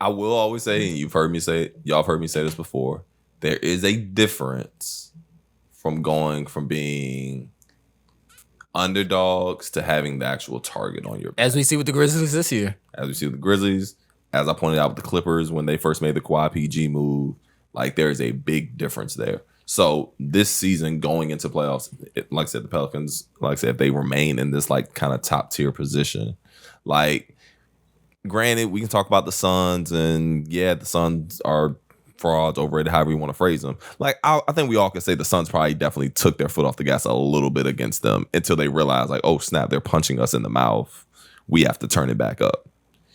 I will always say, and you've heard me say it, y'all have heard me say this before, there is a difference from going from being underdogs to having the actual target on your back. As we see with the Grizzlies this year. As we see with the Grizzlies, as I pointed out with the Clippers when they first made the Kawhi PG move, like there's a big difference there. So this season going into playoffs, like I said, the Pelicans, like I said, if they remain in this like kind of top tier position, like granted, we can talk about the Suns and yeah, the Suns are frauds, overrated, however you want to phrase them. Like I think we all can say the Suns probably definitely took their foot off the gas a little bit against them until they realized like, oh snap, they're punching us in the mouth. We have to turn it back up.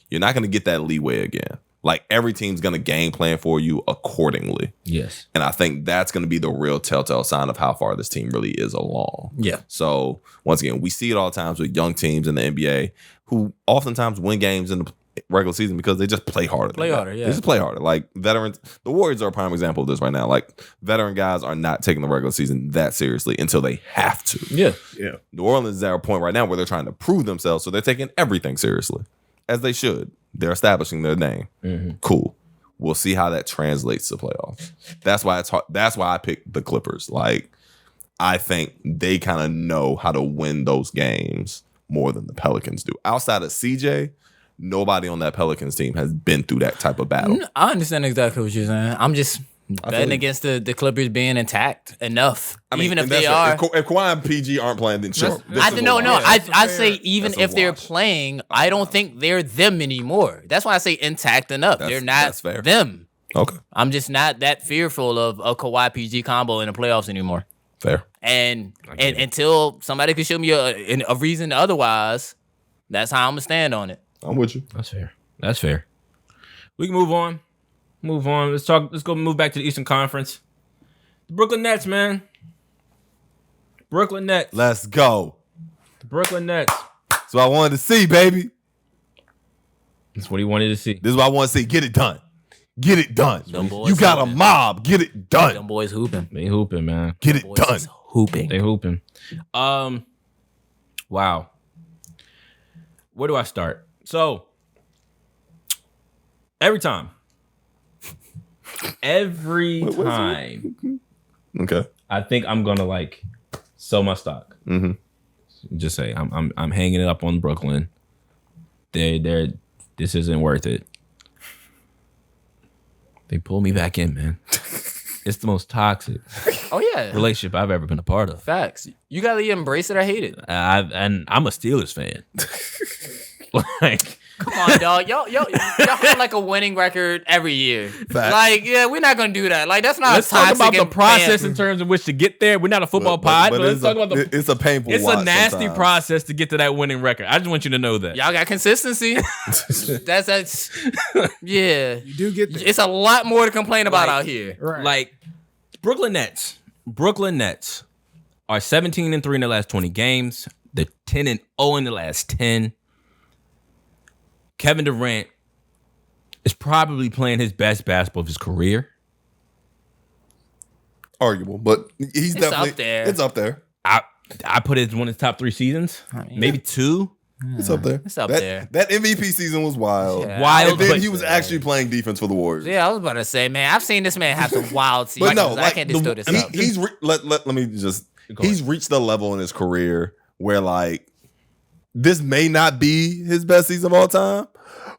You're not going to get that leeway again. Like every team's going to game plan for you accordingly. Yes. And I think that's going to be the real telltale sign of how far this team really is along. Yeah. So once again, we see it all the times with young teams in the NBA who oftentimes win games in the regular season because they just play harder. Yeah. They just play harder. Like veterans, the Warriors are a prime example of this right now. Like veteran guys are not taking the regular season that seriously until they have to. Yeah. New Orleans is at a point right now where they're trying to prove themselves, so they're taking everything seriously, as they should. They're establishing their name. Mm-hmm. Cool. We'll see how that translates to playoffs. That's why it's hard. That's why I picked the Clippers. Like I think they kind of know how to win those games more than the Pelicans do. Outside of CJ, nobody on that Pelicans team has been through that type of battle. I understand exactly what you're saying. I'm just betting against the Clippers being intact enough. I mean, even if and that's they right. are. If Kawhi and PG aren't playing, then sure. I'd say even That's a if they're wash. playing, I don't think they're them anymore. That's why I say intact enough. They're not that's fair. them. Okay. I'm just not that fearful of a Kawhi PG combo in the playoffs anymore. Fair. And until somebody can show me a reason otherwise, that's how I'm gonna stand on it. I'm with you. That's fair. We can move on. Let's go move back to the Eastern Conference. The Brooklyn Nets, man. Brooklyn Nets. Let's go. The Brooklyn Nets. That's what I wanted to see, baby. That's what he wanted to see. This is what I want to see. Get it done. Get it done. Them boys You got a hooping. mob. Get it done. Them boys hooping. They hooping, man. Get it Boys done. is hooping. They hooping. Wow. Where do I start? So, every time. Okay. I think I'm gonna like sell my stock. Mm-hmm. Just say I'm hanging it up on Brooklyn. This isn't worth it. They pull me back in, man. It's the most toxic Oh yeah. relationship I've ever been a part of. Facts. You gotta embrace it or hate it. And I'm a Steelers fan. Like, Come on, dog. Y'all have like a winning record every year. Like, yeah, we're not gonna do that. Like, that's not. Let's talk about the process in terms of which to get there. We're not a football pod, but let's talk about it's a painful. It's a nasty sometimes. process to get to that winning record. I just want you to know that y'all got consistency. that's yeah. You do get there. It's a lot more to complain about out here. Right. Like Brooklyn Nets are 17-3 in the last 20 games. They're 10-0 in the last 10. Kevin Durant is probably playing his best basketball of his career. Arguable, but he's definitely up there. It's up there. I put it as one of his top 3 seasons, maybe 2. It's up there. It's up there. That MVP season was wild. Yeah. Wild, And then but he was actually playing defense for the Warriors. Yeah, I was about to say, man, I've seen this man have some wild seasons. But no, I can't just throw this up. let me just. He's reached the level in his career where like this may not be his best season of all time,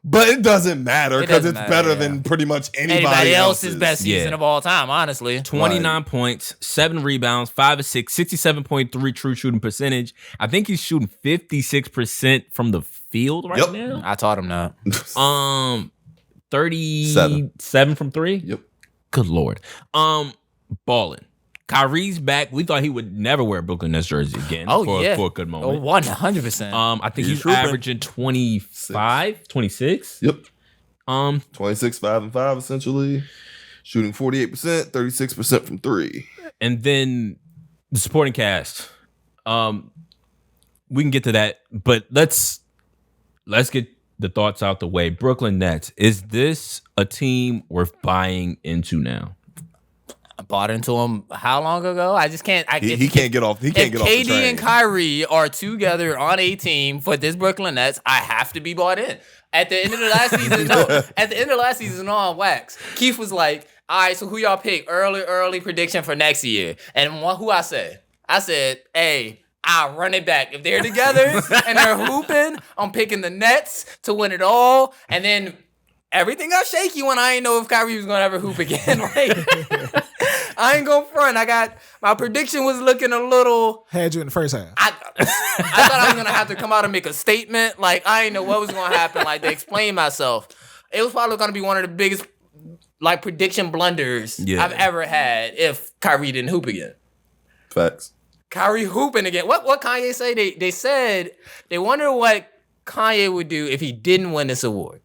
but it doesn't matter because it's better than pretty much anybody else's best season of all time, honestly. 29 points, 7 rebounds, 5 assists, 67.3 true shooting percentage. I think he's shooting 56% from the field right now. I taught him that. 37 from 3. Yep. Good Lord. Balling. Kyrie's back. We thought he would never wear a Brooklyn Nets jersey again for a good moment. 100%. I think he's averaging 25, 26. Yep. 26, 5 and 5 essentially. Shooting 48%, 36% from 3. And then the supporting cast. We can get to that, but let's get the thoughts out the way. Brooklyn Nets, is this a team worth buying into now? I bought into him how long ago? I just can't. He can't get off. He can't get off the KD train. and Kyrie are together on a team for this Brooklyn Nets, I have to be bought in. At the end of the last season, at the end of last season on Wax, Keith was like, "All right, so who y'all pick? Early prediction for next year." And who I said? I said, "Hey, I'll run it back. If they're together and they're hooping, I'm picking the Nets to win it all." And then everything got shaky when I didn't know if Kyrie was gonna ever hoop again. Like, I ain't gonna front. My prediction was looking a little. Had you in the first half. I thought I was gonna have to come out and make a statement. Like, I didn't know what was gonna happen. Like, to explain myself, it was probably gonna be one of the biggest like prediction blunders I've ever had if Kyrie didn't hoop again. Facts. Kyrie hooping again. What Kanye say? They said they wonder what Kanye would do if he didn't win this award.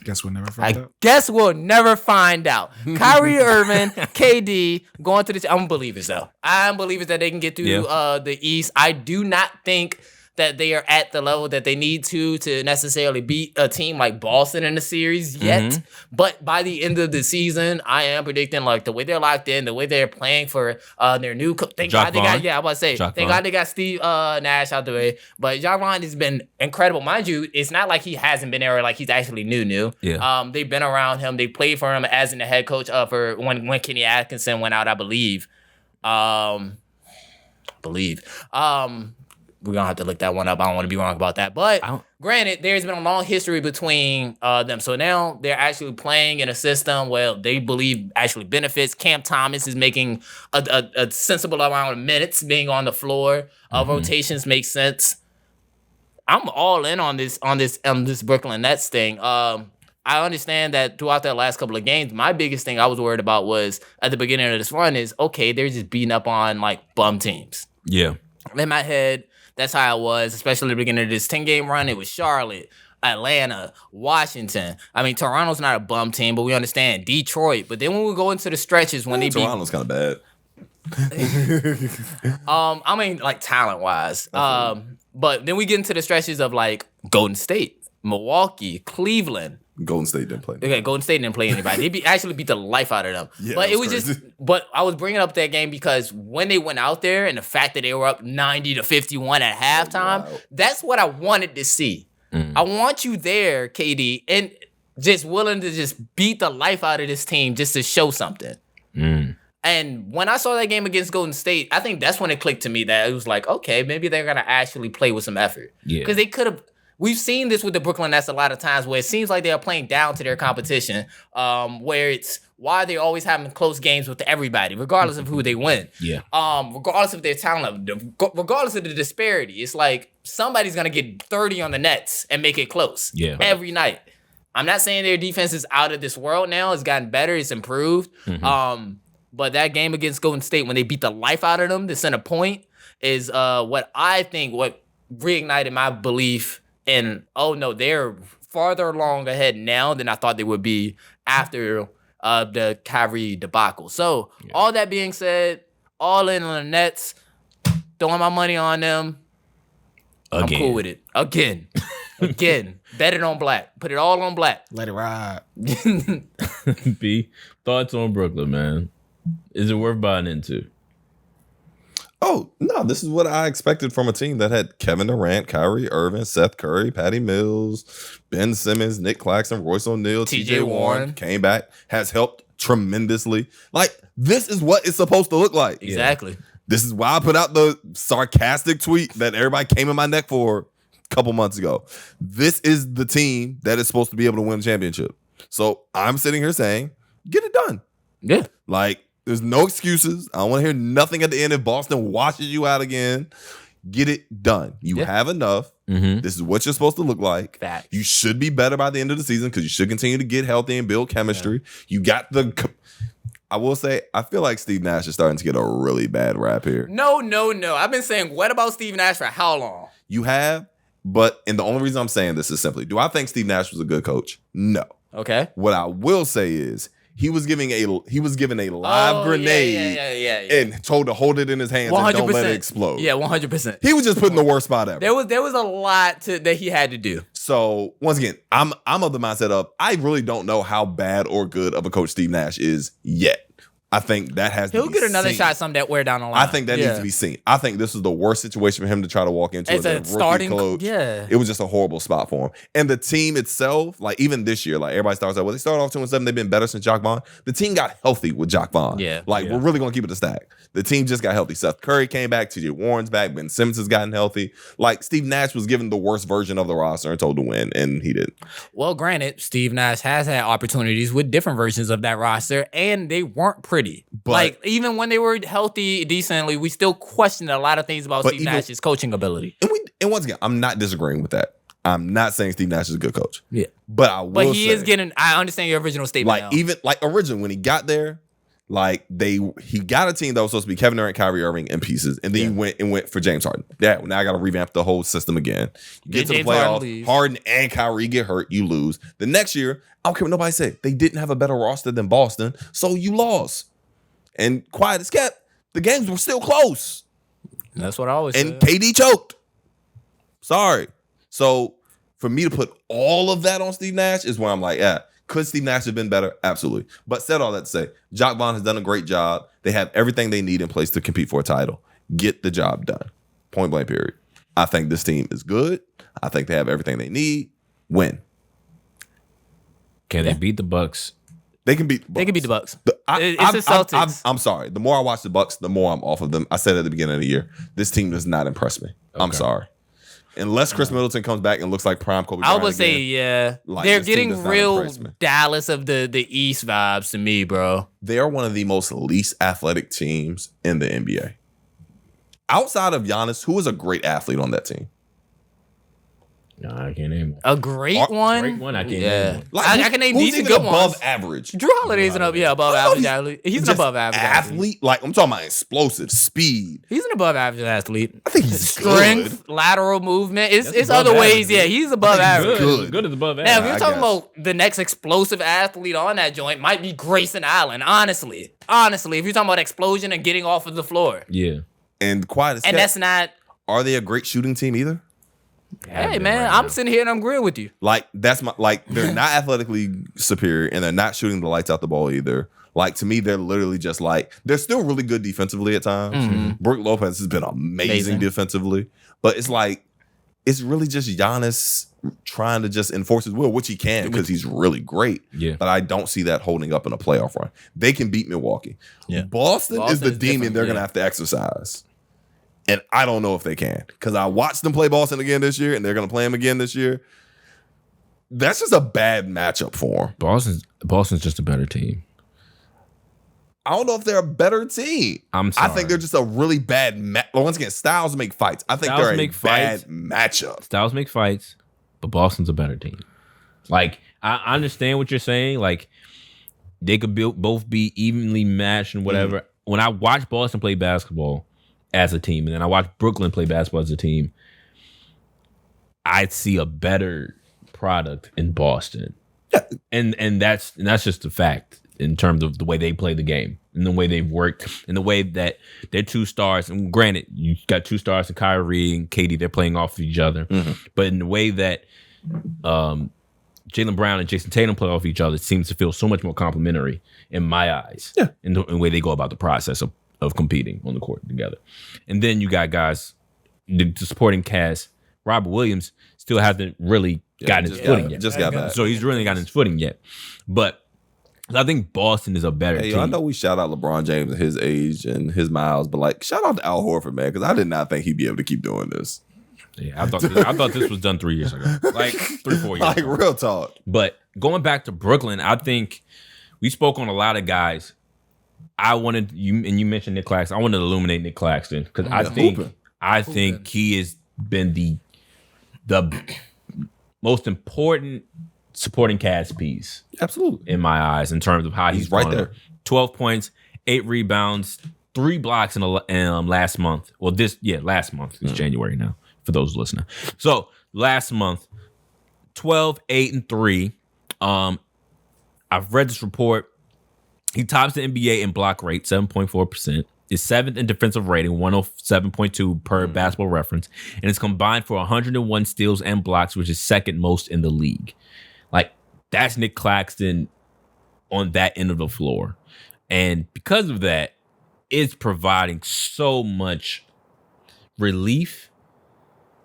Guess we'll never find out. Guess we'll never find out. Kyrie Irving, KD going to the. I'm believers though. I'm believers that they can get through the East. I do not think that they are at the level that they need to necessarily beat a team like Boston in the series yet. But by the end of the season, I am predicting like the way they're locked in, the way they're playing for their new coach. Thank God they got Steve Nash out the way. But John Vaughn has been incredible. Mind you, it's not like he hasn't been there or like he's actually new. Yeah. They've been around him. They played for him as in the head coach for when Kenny Atkinson went out, I believe. We're going to have to look that one up. I don't want to be wrong about that. But granted, there's been a long history between them. So now they're actually playing in a system where they believe actually benefits. Cam Thomas is making a sensible amount of minutes being on the floor. Rotations make sense. I'm all in on this Brooklyn Nets thing. I understand that throughout their last couple of games, my biggest thing I was worried about was at the beginning of this run is, okay, they're just beating up on like bum teams. Yeah. In my head, that's how it was, especially at the beginning of this 10-game run. It was Charlotte, Atlanta, Washington. I mean, Toronto's not a bum team, but we understand Detroit. But then when we go into the stretches when Toronto's kind of bad. I mean, like talent-wise. But then we get into the stretches of like Golden State, Milwaukee, Cleveland. Golden State didn't play. Okay, Golden State didn't play anybody. They actually beat the life out of them. Yeah, but it was crazy. But I was bringing up that game because when they went out there and the fact that they were up 90-51 at halftime, that's what I wanted to see. I want you there, KD, and just willing to just beat the life out of this team just to show something. And when I saw that game against Golden State, I think that's when it clicked to me that it was like, okay, maybe they're going to actually play with some effort. Yeah. Because they could have. We've seen this with the Brooklyn Nets a lot of times where it seems like they're playing down to their competition, where it's why they're always having close games with everybody, regardless of who they win. Yeah. Regardless of their talent level, regardless of the disparity. It's like somebody's going to get 30 on the Nets and make it close every night. I'm not saying their defense is out of this world now. It's gotten better. It's improved. But that game against Golden State, when they beat the life out of them to send a point, is what reignited my belief in, oh, no, they're farther along ahead now than I thought they would be after the Kyrie debacle. So, all that being said, all in on the Nets, throwing my money on them. I'm cool with it. Again. Bet it on black. Put it all on black. Let it ride. B, thoughts on Brooklyn, man? Is it worth buying into? Oh, no, this is what I expected from a team that had Kevin Durant, Kyrie Irving, Seth Curry, Patty Mills, Ben Simmons, Nick Claxton, Royce O'Neal, TJ Warren, came back, has helped tremendously. Like, this is what it's supposed to look like. Exactly. This is why I put out the sarcastic tweet that everybody came in my neck for a couple months ago. This is the team that is supposed to be able to win a championship. So I'm sitting here saying, get it done. Yeah. Like, there's no excuses. I don't want to hear nothing at the end if Boston washes you out again. Get it done. You have enough. This is what you're supposed to look like. Facts. You should be better by the end of the season because you should continue to get healthy and build chemistry. You got I will say, I feel like Steve Nash is starting to get a really bad rap here. No. I've been saying, what about Steve Nash for how long? You have, and the only reason I'm saying this is simply, do I think Steve Nash was a good coach? No. Okay. What I will say is, he was given a live grenade and told to hold it in his hands 100%. And don't let it explode. Yeah, 100%. He was just put in the worst spot ever. There was a lot that he had to do. So once again, I'm of the mindset of I really don't know how bad or good of a coach Steve Nash is yet. I think that has to be He'll get another seen. shot somewhere down the line. I think that needs to be seen. I think this is the worst situation for him to try to walk into as a rookie starting coach. Yeah. It was just a horrible spot for him. And the team itself, like even this year, like everybody starts out, well, they started off 2-7. They've been better since Jacques Vaughn. The team got healthy with Jacques Vaughn. We're really going to keep it a stack. The team just got healthy. Seth Curry came back. TJ Warren's back. Ben Simmons has gotten healthy. Like Steve Nash was given the worst version of the roster and told to win, and he didn't. Well, granted, Steve Nash has had opportunities with different versions of that roster, and they weren't pretty. But even when they were healthy decently, we still questioned a lot of things about Steve Nash's coaching ability. And once again, I'm not disagreeing with that. I'm not saying Steve Nash is a good coach. Yeah. But I will say. But he is getting, I understand your original statement. Originally when he got there, he got a team that was supposed to be Kevin Durant, Kyrie Irving in pieces, and then he went for James Harden. Yeah, now I got to revamp the whole system again. Get to the playoffs, Harden and Kyrie get hurt, you lose. The next year, I don't care what nobody say, they didn't have a better roster than Boston, so you lost. And quiet as kept, the games were still close. That's what I always said. And KD choked. Sorry. So for me to put all of that on Steve Nash is where I'm like, could Steve Nash have been better? Absolutely. But said all that to say, Jacques Vaughn has done a great job. They have everything they need in place to compete for a title. Get the job done. Point blank, period. I think this team is good. I think they have everything they need. Win. Can they beat the Bucks? They can beat the Bucks. They can beat the Bucks. It's the Celtics. I'm sorry. The more I watch the Bucks, the more I'm off of them. I said at the beginning of the year, this team does not impress me. Okay. I'm sorry. Unless Chris Middleton comes back and looks like prime Kobe Bryant. I would say, they're getting real Dallas of the East vibes to me, bro. They are one of the most least athletic teams in the NBA. Outside of Giannis, who is a great athlete on that team? No, I can't name one. A great one? Great one, I can't name one. Like, I can name decent good above ones. average. Drew Holiday's above average athlete. He's an above average athlete. Like, I'm talking about explosive speed. He's an above average athlete. I think he's strength, lateral movement. It's other ways. Yeah, he's above average. Good is above average. Now, if you're talking about the next explosive athlete on that joint, might be Grayson Allen. Honestly, if you're talking about explosion and getting off of the floor. Yeah. And quiet as and that's not. Are they a great shooting team either? Hey man, I'm sitting here and I'm agreeing with you. Like they're not athletically superior and they're not shooting the lights out the ball either. Like to me, they're literally just like they're still really good defensively at times. Mm-hmm. Brook Lopez has been amazing defensively, but it's like it's really just Giannis trying to just enforce his will, which he can because he's really great. Yeah, but I don't see that holding up in a playoff run. They can beat Milwaukee. Yeah, Boston is the demon they're gonna have to exercise. And I don't know if they can because I watched them play Boston again this year and they're going to play them again this year. That's just a bad matchup for them. Boston's just a better team. I don't know if they're a better team. I'm sorry. I think they're just a really bad once again, styles make fights. I think they're a bad matchup. Styles make fights, but Boston's a better team. Like, I understand what you're saying. Like, they could both be evenly matched and whatever. Mm. When I watch Boston play basketball as a team, and then I watch Brooklyn play basketball as a team, I see a better product in Boston. Yeah. And that's just a fact in terms of the way they play the game and the way they've worked and the way that their two stars, and granted, you got two stars in Kyrie and KD, they're playing off of each other. Mm-hmm. But in the way that Jaylen Brown and Jason Tatum play off each other, it seems to feel so much more complimentary in my eyes. Yeah. In the way they go about the process of competing on the court together. And then you got guys, the supporting cast, Robert Williams still hasn't really gotten his footing yet. Just got back. So he's really gotten his footing yet. But I think Boston is a better team. I know we shout out LeBron James at his age and his miles, but like shout out to Al Horford, man, because I did not think he'd be able to keep doing this. Yeah, I thought this was done 3 years ago. Like 3-4 years like ago. Real talk. But going back to Brooklyn, I think we spoke on a lot of guys. I wanted you, and you mentioned Nick Claxton. I wanted to illuminate Nick Claxton because I think he has been the most important supporting cast piece. Absolutely. In my eyes, in terms of how he's right there. 12 points, 8 rebounds, 3 blocks in the last month. Well, last month. It's January now, for those listening. So last month, 12, 8, and 3. I've read this report. He tops the NBA in block rate, 7.4%. Is 7th in defensive rating, 107.2 per Basketball Reference, and it's combined for 101 steals and blocks, which is second most in the league. Like, that's Nick Claxton on that end of the floor. And because of that, it's providing so much relief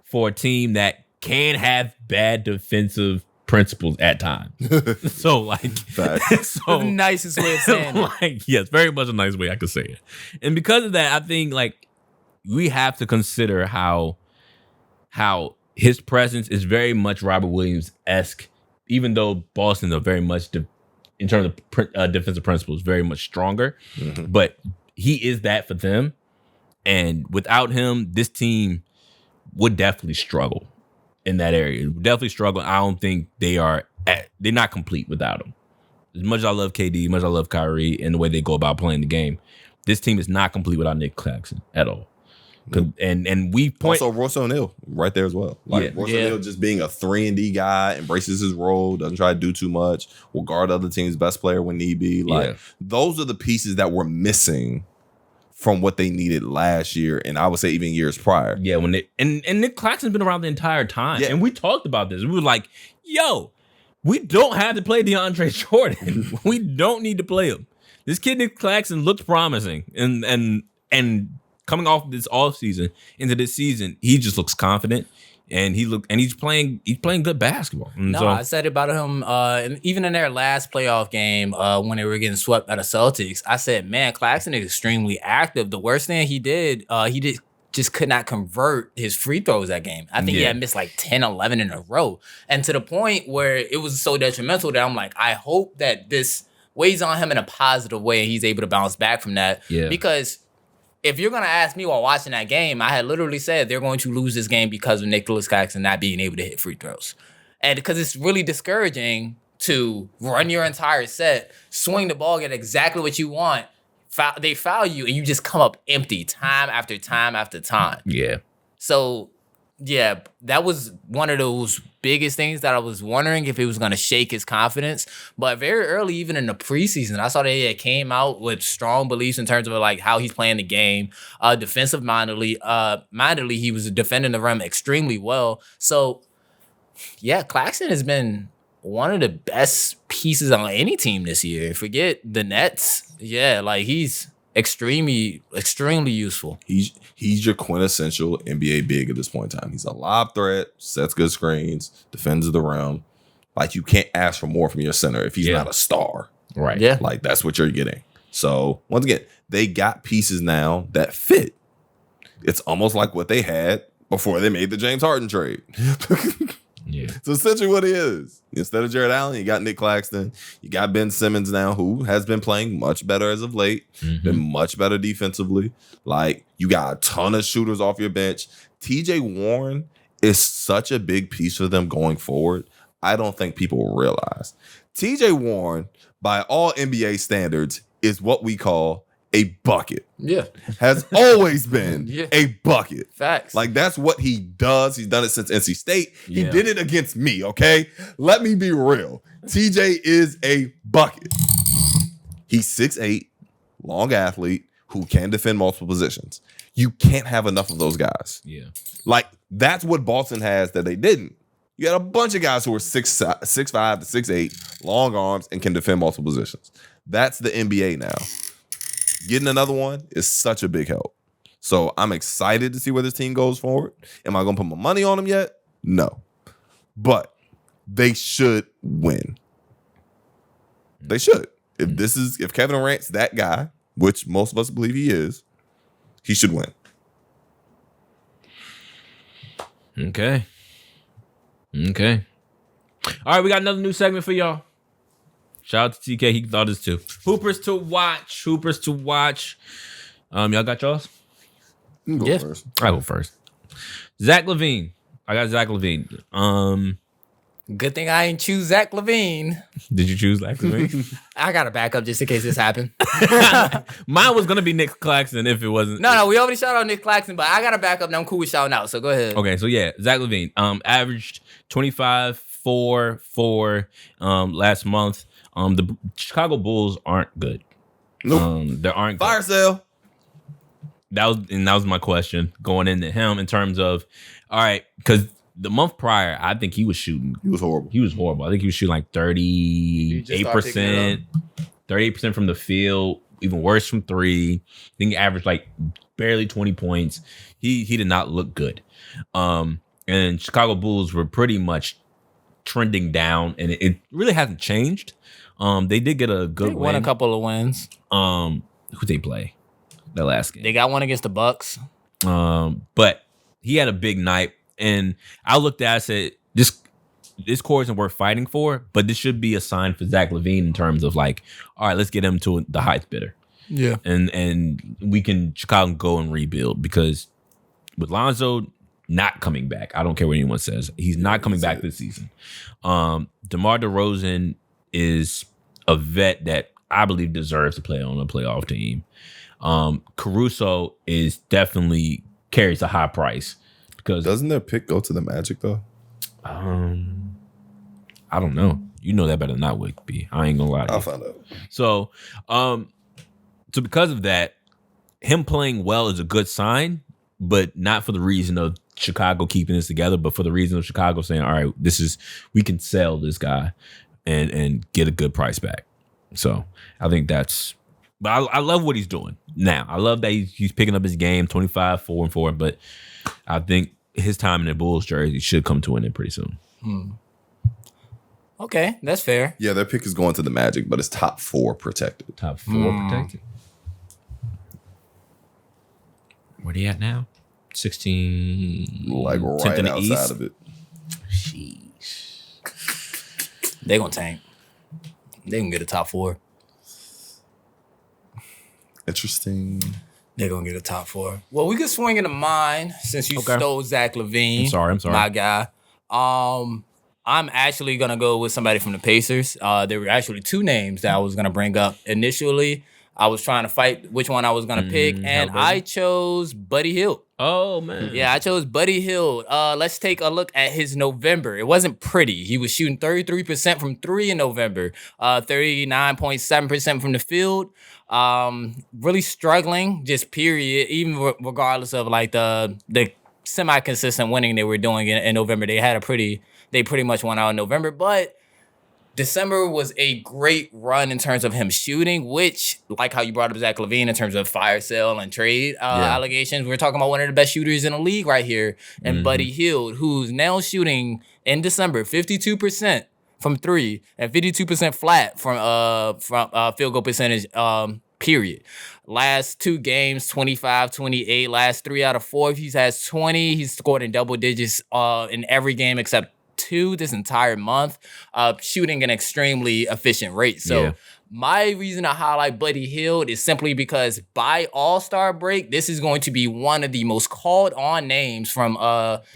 for a team that can have bad defensive principles at times. So like, the nicest way of saying it. Like, yes, very much a nice way I could say it. And because of that, I think like we have to consider how his presence is very much Robert Williams-esque, even though Boston are very much in terms of defensive principles very much stronger. Mm-hmm. But he is that for them, and without him, this team would definitely struggle. In that area, definitely struggle. I don't think they're not complete without him. As much as I love KD, as much as I love Kyrie and the way they go about playing the game, this team is not complete without Nick Claxton at all. And we point also Royce O'Neal right there as well. Like Royce O'Neal just being a 3-and-D guy, embraces his role, doesn't try to do too much, will guard other team's best player when need be. Like those are the pieces that were missing from what they needed last year, and I would say even years prior. Yeah, when and Nick Claxton's been around the entire time, and we talked about this. We were like, "Yo, we don't have to play DeAndre Jordan. We don't need to play him. This kid Nick Claxton looks promising, and coming off this offseason into this season, he just looks confident." And he's playing good basketball. And I said about him, and even in their last playoff game, when they were getting swept by the Celtics, I said, man, Claxton is extremely active. The worst thing he did just could not convert his free throws that game. I think he had missed like 10, 11 in a row. And to the point where it was so detrimental that I'm like, I hope that this weighs on him in a positive way and he's able to bounce back from that. Yeah. Because if you're going to ask me while watching that game, I had literally said they're going to lose this game because of Nicholas Claxton not being able to hit free throws. And because it's really discouraging to run your entire set, swing the ball, get exactly what you want, they foul you, and you just come up empty time after time after time. Yeah. So, yeah, that was one of those biggest things that I was wondering if it was going to shake his confidence. But very early, even in the preseason, I saw that he came out with strong beliefs in terms of like how he's playing the game. Defensive mindedly, he was defending the rim extremely well. So, yeah, Claxton has been one of the best pieces on any team this year. Forget the Nets. Yeah, like he's extremely useful. He's your quintessential NBA big at this point in time. He's a lob threat, sets good screens, defends the rim. Like you can't ask for more from your center if he's not a star. Right. Yeah. Like that's what you're getting. So once again, they got pieces now that fit. It's almost like what they had before they made the James Harden trade. Yeah. So essentially what it is. Instead of Jared Allen, you got Nick Claxton. You got Ben Simmons now, who has been playing much better as of late. Been much better defensively. Like, you got a ton of shooters off your bench. TJ Warren is such a big piece for them going forward. I don't think people realize. TJ Warren, by all NBA standards, is what we call a bucket. Yeah. Has always been a bucket. Facts. Like, that's what he does. He's done it since NC State. He did it against me, okay? Let me be real. TJ is a bucket. He's 6'8", long athlete who can defend multiple positions. You can't have enough of those guys. Yeah. Like, that's what Boston has that they didn't. You got a bunch of guys who are 6'5" to 6'8", long arms, and can defend multiple positions. That's the NBA now. Getting another one is such a big help. So I'm excited to see where this team goes forward. Am I going to put my money on them yet? No. But they should win. They should. If Kevin Durant's that guy, which most of us believe he is, he should win. Okay. All right, we got another new segment for y'all. Shout out to TK. He thought this too. Hoopers to watch. Y'all got yours? You can go first. I go first. Zach LaVine. I got Zach LaVine. Good thing I ain't choose Zach LaVine. Did you choose Zach LaVine? I got a backup just in case this happened. Mine was gonna be Nick Claxton if it wasn't. No, we already shouted out Nick Claxton, but I got a backup and I'm cool with shouting out. So go ahead. Okay, so yeah, Zach LaVine averaged 25, 4, 4 last month. The Chicago Bulls aren't good. Nope. They aren't good. Fire sale. That was my question going into him in terms of, all right, because the month prior, I think he was shooting. He was horrible. I think he was shooting like 38%, 38% from the field, even worse from three. I think he averaged like barely 20 points. He did not look good. And Chicago Bulls were pretty much trending down, and it really hasn't changed. They did get a good win. Won a couple of wins. Who they play? The last game. They got one against the Bucks. But he had a big night, and I looked at it and said, this core isn't worth fighting for, but this should be a sign for Zach LaVine in terms of like, all right, let's get him to the highest bidder. Yeah. And we can Chicago go and rebuild, because with Lonzo not coming back, I don't care what anyone says, he's not coming back this season. DeMar DeRozan is a vet that I believe deserves to play on a playoff team. Caruso is definitely carries a high price, because Doesn't their pick go to the Magic though? I don't know. You know that better than I would be. I ain't gonna lie to you. I'll find out. So because of that, him playing well is a good sign, but not for the reason of Chicago keeping this together, but for the reason of Chicago saying, all right, we can sell this guy and get a good price back. So I think but I love what he's doing now. I love that he's picking up his game, 25, 4 and 4, but I think his time in the Bulls jersey should come to an end pretty soon. Okay, that's fair. Yeah, their pick is going to the Magic, but it's top 4 protected. Top 4 protected. Where they at now? 16. Like 10th right in the outside East. of it. Sheesh. They gonna tank. They can get a top 4. Interesting. They're gonna get a top 4. Well, we could swing into mine since you stole Zach LaVine. I'm sorry. My guy. I'm actually gonna go with somebody from the Pacers. There were actually 2 names that I was gonna bring up initially. I was trying to fight which one I was gonna pick, and I chose Buddy Hield. Oh man. Yeah, I chose Buddy Hield. Let's take a look at his November. It wasn't pretty. He was shooting 33% from 3 in November, 39.7% from the field. Really struggling, just period. Even regardless of like the semi-consistent winning they were doing in November, they pretty much won out in November. But December was a great run in terms of him shooting, which, like how you brought up Zach LaVine in terms of fire sale and trade allegations, we're talking about one of the best shooters in the league right here, and Buddy Hield, who's now shooting in December 52% from 3 and 52% flat from field goal percentage. Period. Last 2 games, 25, 28. Last 3 out of 4, he's has 20. He's scored in double digits in every game except 2 this entire month, shooting an extremely efficient rate. So my reason to highlight Buddy Hield is simply because by All-Star break, this is going to be one of the most called on names from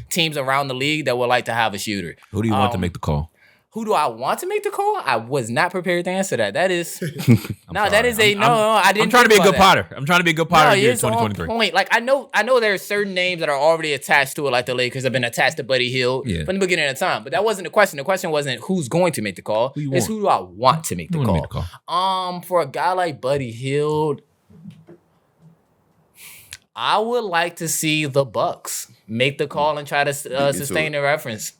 teams around the league that would like to have a shooter. Who do you want to make the call? Who do I want to make the call? I was not prepared to answer that. That is I didn't. I'm trying to be a good Potter. I'm trying to be a good Potter in 2023. Point. Like I know there are certain names that are already attached to it, like the Lakers have been attached to Buddy Hield from the beginning of time. But that wasn't the question. The question wasn't who's going to make the call. It's who do I want to make the call. For a guy like Buddy Hield, I would like to see the Bucks make the call and try to sustain the relevance.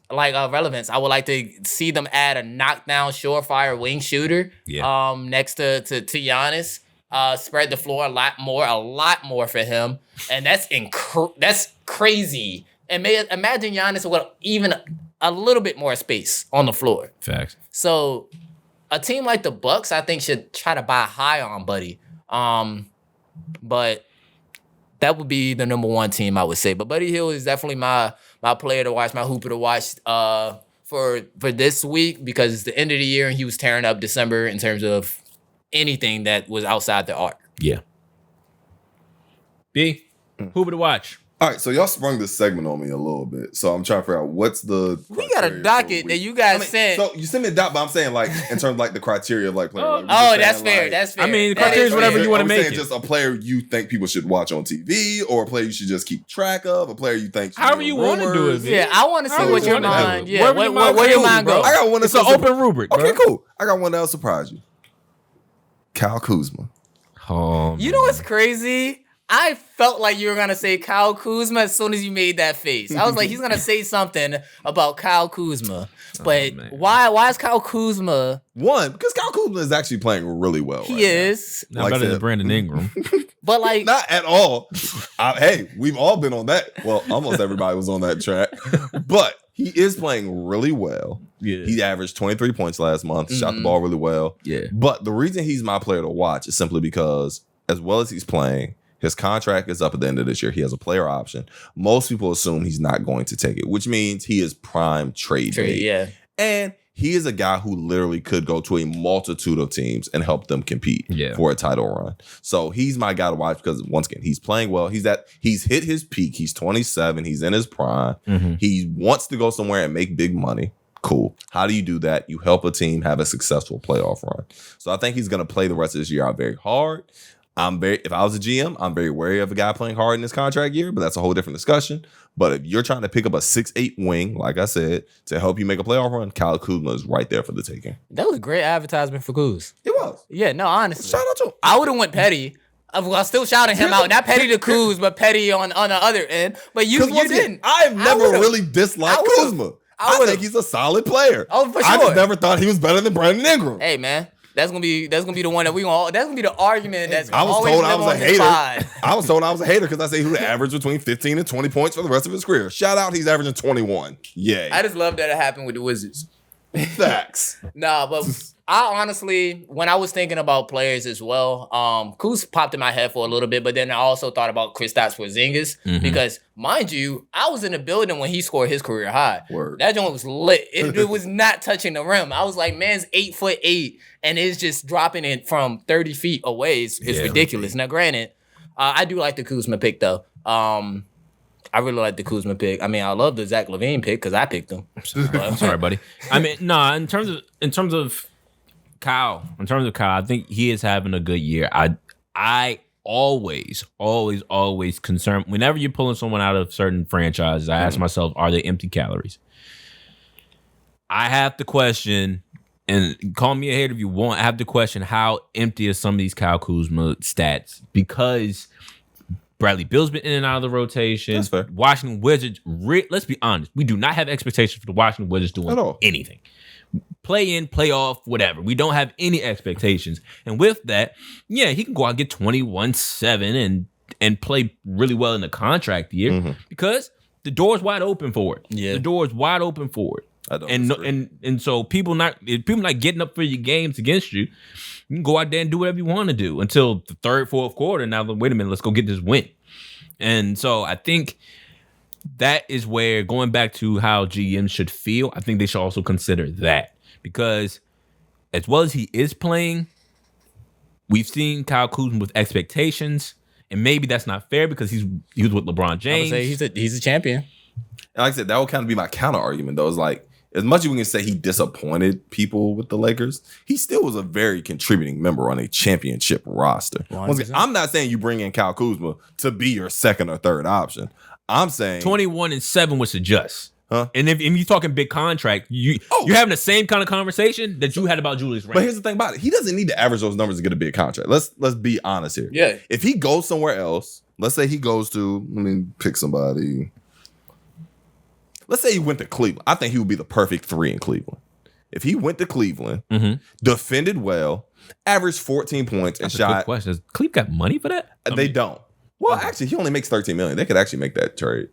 I would like to see them add a knockdown, surefire wing shooter next to Giannis. Spread the floor a lot more for him, and that's crazy. And imagine Giannis with even a little bit more space on the floor. Facts. So a team like the Bucks, I think, should try to buy high on Buddy. But that would be the number one team, I would say. But Buddy Hield is definitely my player to watch, my hooper to watch for this week, because it's the end of the year and he was tearing up December in terms of anything that was outside the arc. Yeah. B, hooper to watch. All right, so y'all sprung this segment on me a little bit. So I'm trying to figure out what's the... We got a docket that you guys sent. So you sent me a docket, but I'm saying like in terms of like the criteria of like playing. That's fair. That's fair. I mean, the criteria is whatever you want to make it. Just a player you think people should watch on TV, or a player you should just keep track of, a player you think... However you want to do it. Yeah, I want to see what your mind... Yeah, where your mind goes. I got one. It's an open rubric, Okay, cool. I got one that'll surprise you. Kyle Kuzma. Oh, you know what's crazy? I felt like you were going to say Kyle Kuzma as soon as you made that face. I was like, he's going to say something about Kyle Kuzma. But why is Kyle Kuzma? One, because Kyle Kuzma is actually playing really well. He is. Not better than Brandon Ingram. But like... Not at all. Hey, we've all been on that. Well, almost everybody was on that track. But he is playing really well. Yeah. He averaged 23 points last month. Shot the ball really well. Yeah. But the reason he's my player to watch is simply because as well as he's playing, his contract is up at the end of this year. He has a player option. Most people assume he's not going to take it, which means he is prime trade bait. Yeah. And he is a guy who literally could go to a multitude of teams and help them compete for a title run. So he's my guy to watch because, once again, he's playing well. He's hit his peak. He's 27. He's in his prime. Mm-hmm. He wants to go somewhere and make big money. Cool. How do you do that? You help a team have a successful playoff run. So I think he's going to play the rest of this year out very hard. If I was a GM, I'm very wary of a guy playing hard in this contract year, but that's a whole different discussion. But if you're trying to pick up a 6'8" wing, like I said, to help you make a playoff run, Kyle Kuzma is right there for the taking. That was a great advertisement for Kuz. It was. Yeah, no, honestly. Shout out to him. I would have went Petty. I'm still shouting him out. Not Petty to Kuz, but Petty on the other end. But you didn't. I've never really disliked Kuzma. I think he's a solid player. Oh, for sure. I just never thought he was better than Brandon Ingram. Hey, man. That's gonna be the one that that's gonna be the argument that's I was always told I was a hater. Side. I was told I was a hater because I say he would average between 15 and 20 points for the rest of his career. Shout out, he's averaging 21. Yay. I just love that it happened with the Wizards. Facts. Nah, but I honestly, when I was thinking about players as well, Kuz popped in my head for a little bit, but then I also thought about Kristaps Porzingis because, mind you, I was in the building when he scored his career high. Word. That joint was lit. It was not touching the rim. I was like, man's 8'8" and it's just dropping it from 30 feet away. It's ridiculous. Now, granted, I do like the Kuzma pick though. I really like the Kuzma pick. I mean, I love the Zach LaVine pick because I picked him. I'm sorry, buddy. I mean, in terms of Kyle, I think he is having a good year. I always concerned whenever you're pulling someone out of certain franchises. I ask myself, are they empty calories? I have to question, and call me a hater if you want. I have to question how empty are some of these Kyle Kuzma stats because Bradley Beal's been in and out of the rotation. That's fair. Washington Wizards, let's be honest, we do not have expectations for the Washington Wizards doing anything. Play in, playoff, whatever. We don't have any expectations. And with that, he can go out and get 21-7 and play really well in the contract year because the door's wide open for it. Yeah. The door's wide open for it. And so people not getting up for your games against you, you can go out there and do whatever you want to do until the third, fourth quarter. Now, wait a minute, let's go get this win. And so I think that is where, going back to how GM should feel, I think they should also consider that. Because as well as he is playing, we've seen Kyle Kuzma with expectations, and maybe that's not fair because he was with LeBron James. I would say he's a champion. And like I said, that would kind of be my counter argument, though. It's like, as much as we can say he disappointed people with the Lakers, he still was a very contributing member on a championship roster. Once again, I'm not saying you bring in Kyle Kuzma to be your second or third option. I'm saying 21-7 would suggest. Huh? And if you're talking big contract, you're having the same kind of conversation that you had about Julius Randle. But here's the thing about it. He doesn't need to average those numbers to get a big contract. Let's be honest here. Yeah. If he goes somewhere else, let's say he goes to, pick somebody. Let's say he went to Cleveland. I think he would be the perfect 3 in Cleveland. If he went to Cleveland, defended well, averaged 14 points, and That's a shot. good question. Does Cleveland got money for that? They don't. Well, actually, he only makes $13 million. They could actually make that trade.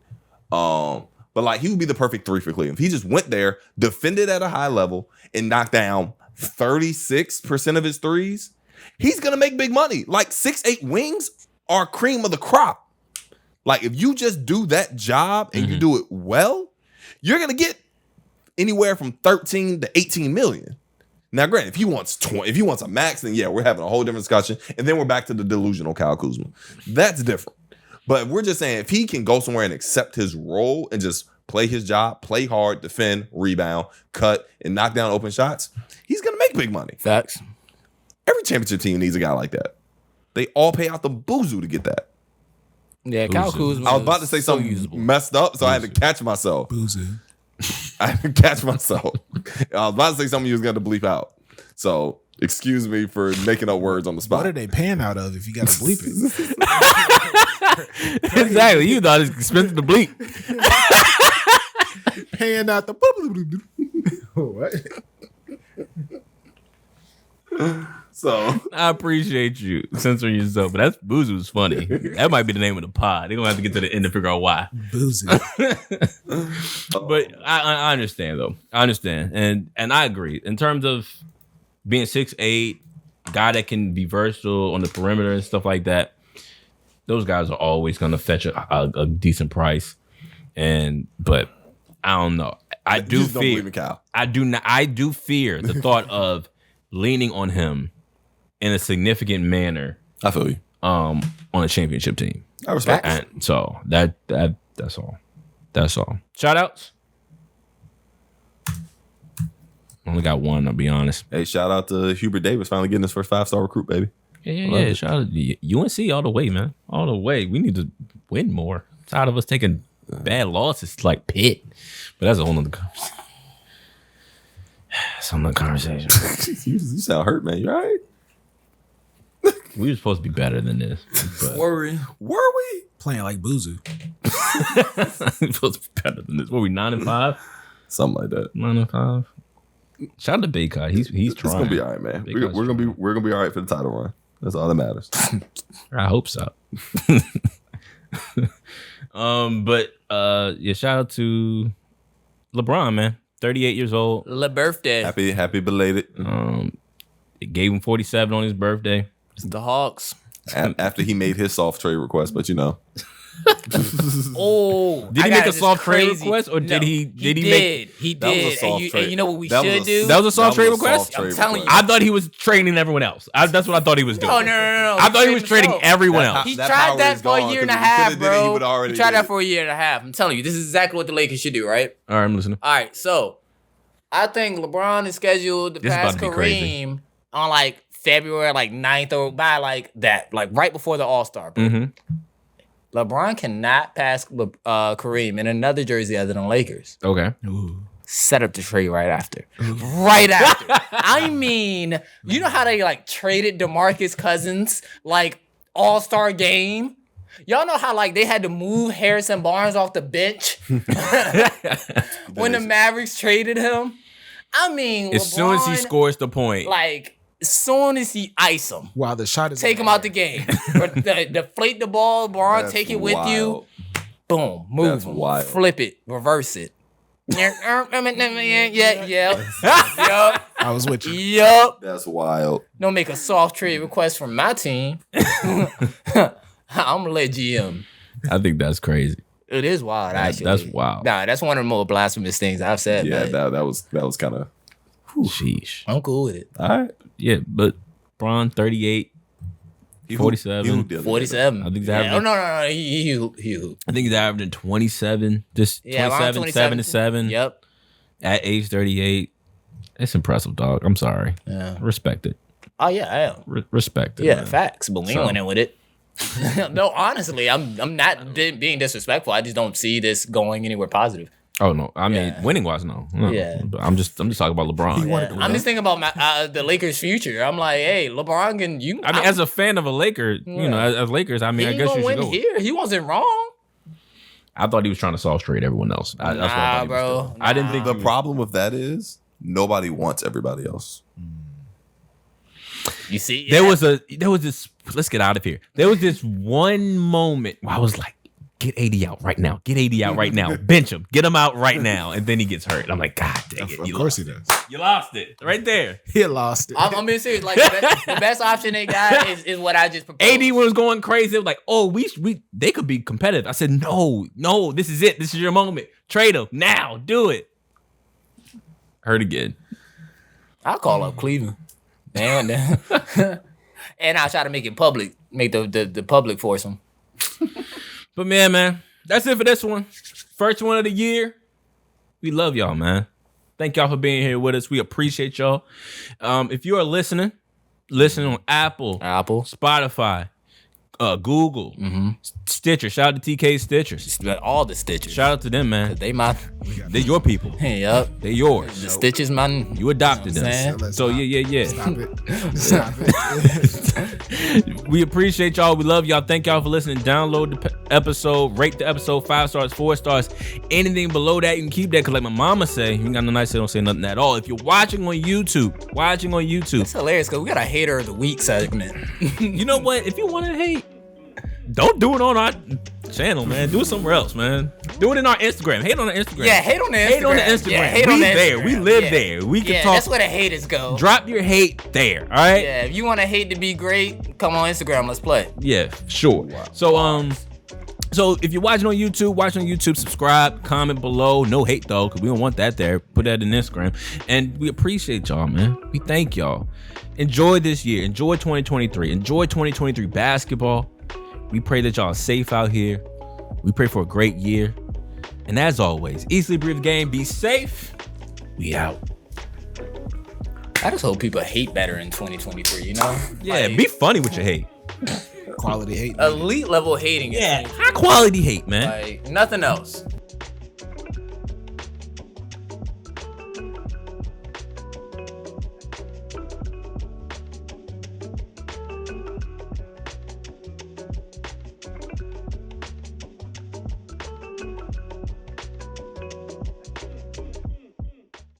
But like, he would be the perfect 3 for Cleveland. If he just went there, defended at a high level, and knocked down 36% of his threes, he's gonna make big money. Like 6'8" wings are cream of the crop. Like, if you just do that job and you do it well, you're gonna get anywhere from 13 to 18 million. Now, granted, if he wants 20, if he wants a max, then yeah, we're having a whole different discussion. And then we're back to the delusional Kyle Kuzma. That's different. But we're just saying, if he can go somewhere and accept his role and just play his job, play hard, defend, rebound, cut, and knock down open shots, he's gonna make big money. Facts. Every championship team needs a guy like that. They all pay out the boozoo to get that. Yeah, Kyle Kuzma. I was about to say something messed up, so I had to catch myself. Boozoo. I had to catch myself. I was about to say something you was going to bleep out. So, excuse me for making up words on the spot. What are they paying out of if you got to bleep it? Exactly. You thought it's expensive to bleep. Paying out the what? So I appreciate you censoring yourself, but that's Boozoo's funny. That might be the name of the pod. They're gonna have to get to the end to figure out why. Boozoo. But I understand though. I understand, and I agree in terms of being 6'8", guy that can be versatile on the perimeter and stuff like that. Those guys are always gonna fetch a decent price, but I don't know. I do don't believe in Kyle. I do fear the thought of leaning on him in a significant manner. I feel you. On a championship team. I respect that. And so that's all. That's all. Shout outs. Only got one, I'll be honest. Hey, shout out to Hubert Davis finally getting his first 5-star recruit, baby. Yeah. Shout out to UNC all the way, man. All the way. We need to win more. Tired of us taking bad losses like Pitt. But that's a whole nother conversation. That's another conversation. You sound hurt, man. You all right? We were supposed to be better than this. But Were we? Playing like Boozoo. we were supposed to be better than this. Were we 9-5? Something like that. 9-5. Shout out to Big Kai. He's trying. It's gonna be all right, man. We're gonna be all right for the title run. That's all that matters. I hope so. Yeah, shout out to LeBron, man. 38 years old. Le birthday. Happy belated. It gave him 47 on his birthday. It's the Hawks. After he made his soft trade request, but you know. Oh, did he make a soft trade request, or did he? He did. That was a soft trade. And you know what we should do? That was a soft trade request. I'm telling you. I thought he was trading everyone else. That's what I thought he was doing. No. I thought he was trading everyone else. He That tried power that is for a gone, year and a 'cause if he half, coulda did it, he bro. would already He tried did that it. for a year and a half. I'm telling you, this is exactly what the Lakers should do, right? All right, I'm listening. All right, so I think LeBron is scheduled to This is pass about to be crazy. Kareem on like February 9th or by like that, like right before the All-Star break. Mm-hmm. LeBron cannot pass Kareem in another jersey other than Lakers. Okay. Set up the trade right after. Right after. I mean, you know how they like traded DeMarcus Cousins like All-Star game? Y'all know how like they had to move Harrison Barnes off the bench when the Mavericks traded him? I mean, As soon as he LeBron, scores the point, like as soon as he ice him, While the shot is take him out the game. Or deflate the ball, LeBron, That's take it with wild. you. Boom, move That's him, wild. flip it, reverse it. Yeah. I was with you. Yup. That's wild. Don't make a soft trade request from my team. I'm gonna let GM. I think that's crazy. It is wild, actually. That's wild. Nah, that's one of the more blasphemous things I've said. Yeah, man. that was kind of. Sheesh. I'm cool with it. All right. Yeah, but Bron 38, 47. 47. I think he's yeah. averaging. No. He. I think he's averaging 27. Just Yeah, 27, 7 and 7. Yep. At age 38. It's impressive, dog. I'm sorry. Yeah. Respect it. Oh yeah, I am. Respect it. Yeah, man. facts. But we ain't went in with it. No, honestly, I'm not being disrespectful. I just don't see this going anywhere positive. Oh no, I mean winning wise, no. Yeah. But I'm just talking about LeBron. wanted I'm just thinking about the Lakers' future. I'm like, hey, LeBron can you? I mean, as a fan of a Laker, you know, as Lakers, I mean, I he guess gonna you should win go. here. He wasn't wrong. I thought he was trying to soft trade everyone else. That's what I thought he was bro. doing. I didn't think The problem with that is nobody wants everybody else. You see, there was this. Let's get out of here. There was this one moment where I was like, "Get 80 out right now. Get 80 out right now. Bench him. Get him out right now." And then he gets hurt. I'm like, God dang it! Of course he does. You lost it right there. He lost it. I'm being serious. Like the best option they got is what I just proposed. 80 was going crazy. It was like, oh, they could be competitive. I said, no, this is it. This is your moment. Trade him now. Do it. Hurt again. I'll call up Cleveland. And I'll try to make it public. Make the public force them. But man, that's it for this one. First one of the year. We love y'all, man. Thank y'all for being here with us. We appreciate y'all. If you are listening on Apple, Spotify, Google, Stitcher. Shout out to TK Stitchers. All the Stitchers. Shout out to them, man. They're your people. Yup. They're yours. The Stitchers, man. You adopted them. Saying? So yeah. Stop it. We appreciate y'all. We love y'all. Thank y'all for listening. Download the episode. Rate the episode 5 stars, 4 stars. Anything below that, you can keep that. Because like my mama say, you ain't got no nice say, don't say nothing at all. If you're watching on YouTube, It's hilarious because we got a hater of the week segment. you know what? If you want to hate, don't do it on our channel, man. Do it somewhere else, man. Do it in our Instagram. Hate on the Instagram. Yeah, hate on the Instagram. Hate on the Instagram. Yeah, hate we on the there. Instagram. We live there. We can talk. That's where the haters go. Drop your hate there. All right. Yeah, if you want to hate to be great, come on Instagram. Let's play. Yeah, sure. Wow. So if you're watching on YouTube, subscribe, comment below. No hate though, because we don't want that there. Put that in Instagram. And we appreciate y'all, man. We thank y'all. Enjoy this year. Enjoy 2023. Enjoy 2023 basketball. We pray that y'all are safe out here. We pray for a great year. And as always, eat, sleep, breathe, game. Be safe. We out. I just hope people hate better in 2023, you know? Yeah, be funny with your hate. Quality hate. Elite level hating. Yeah, high quality hate, man. Like nothing else.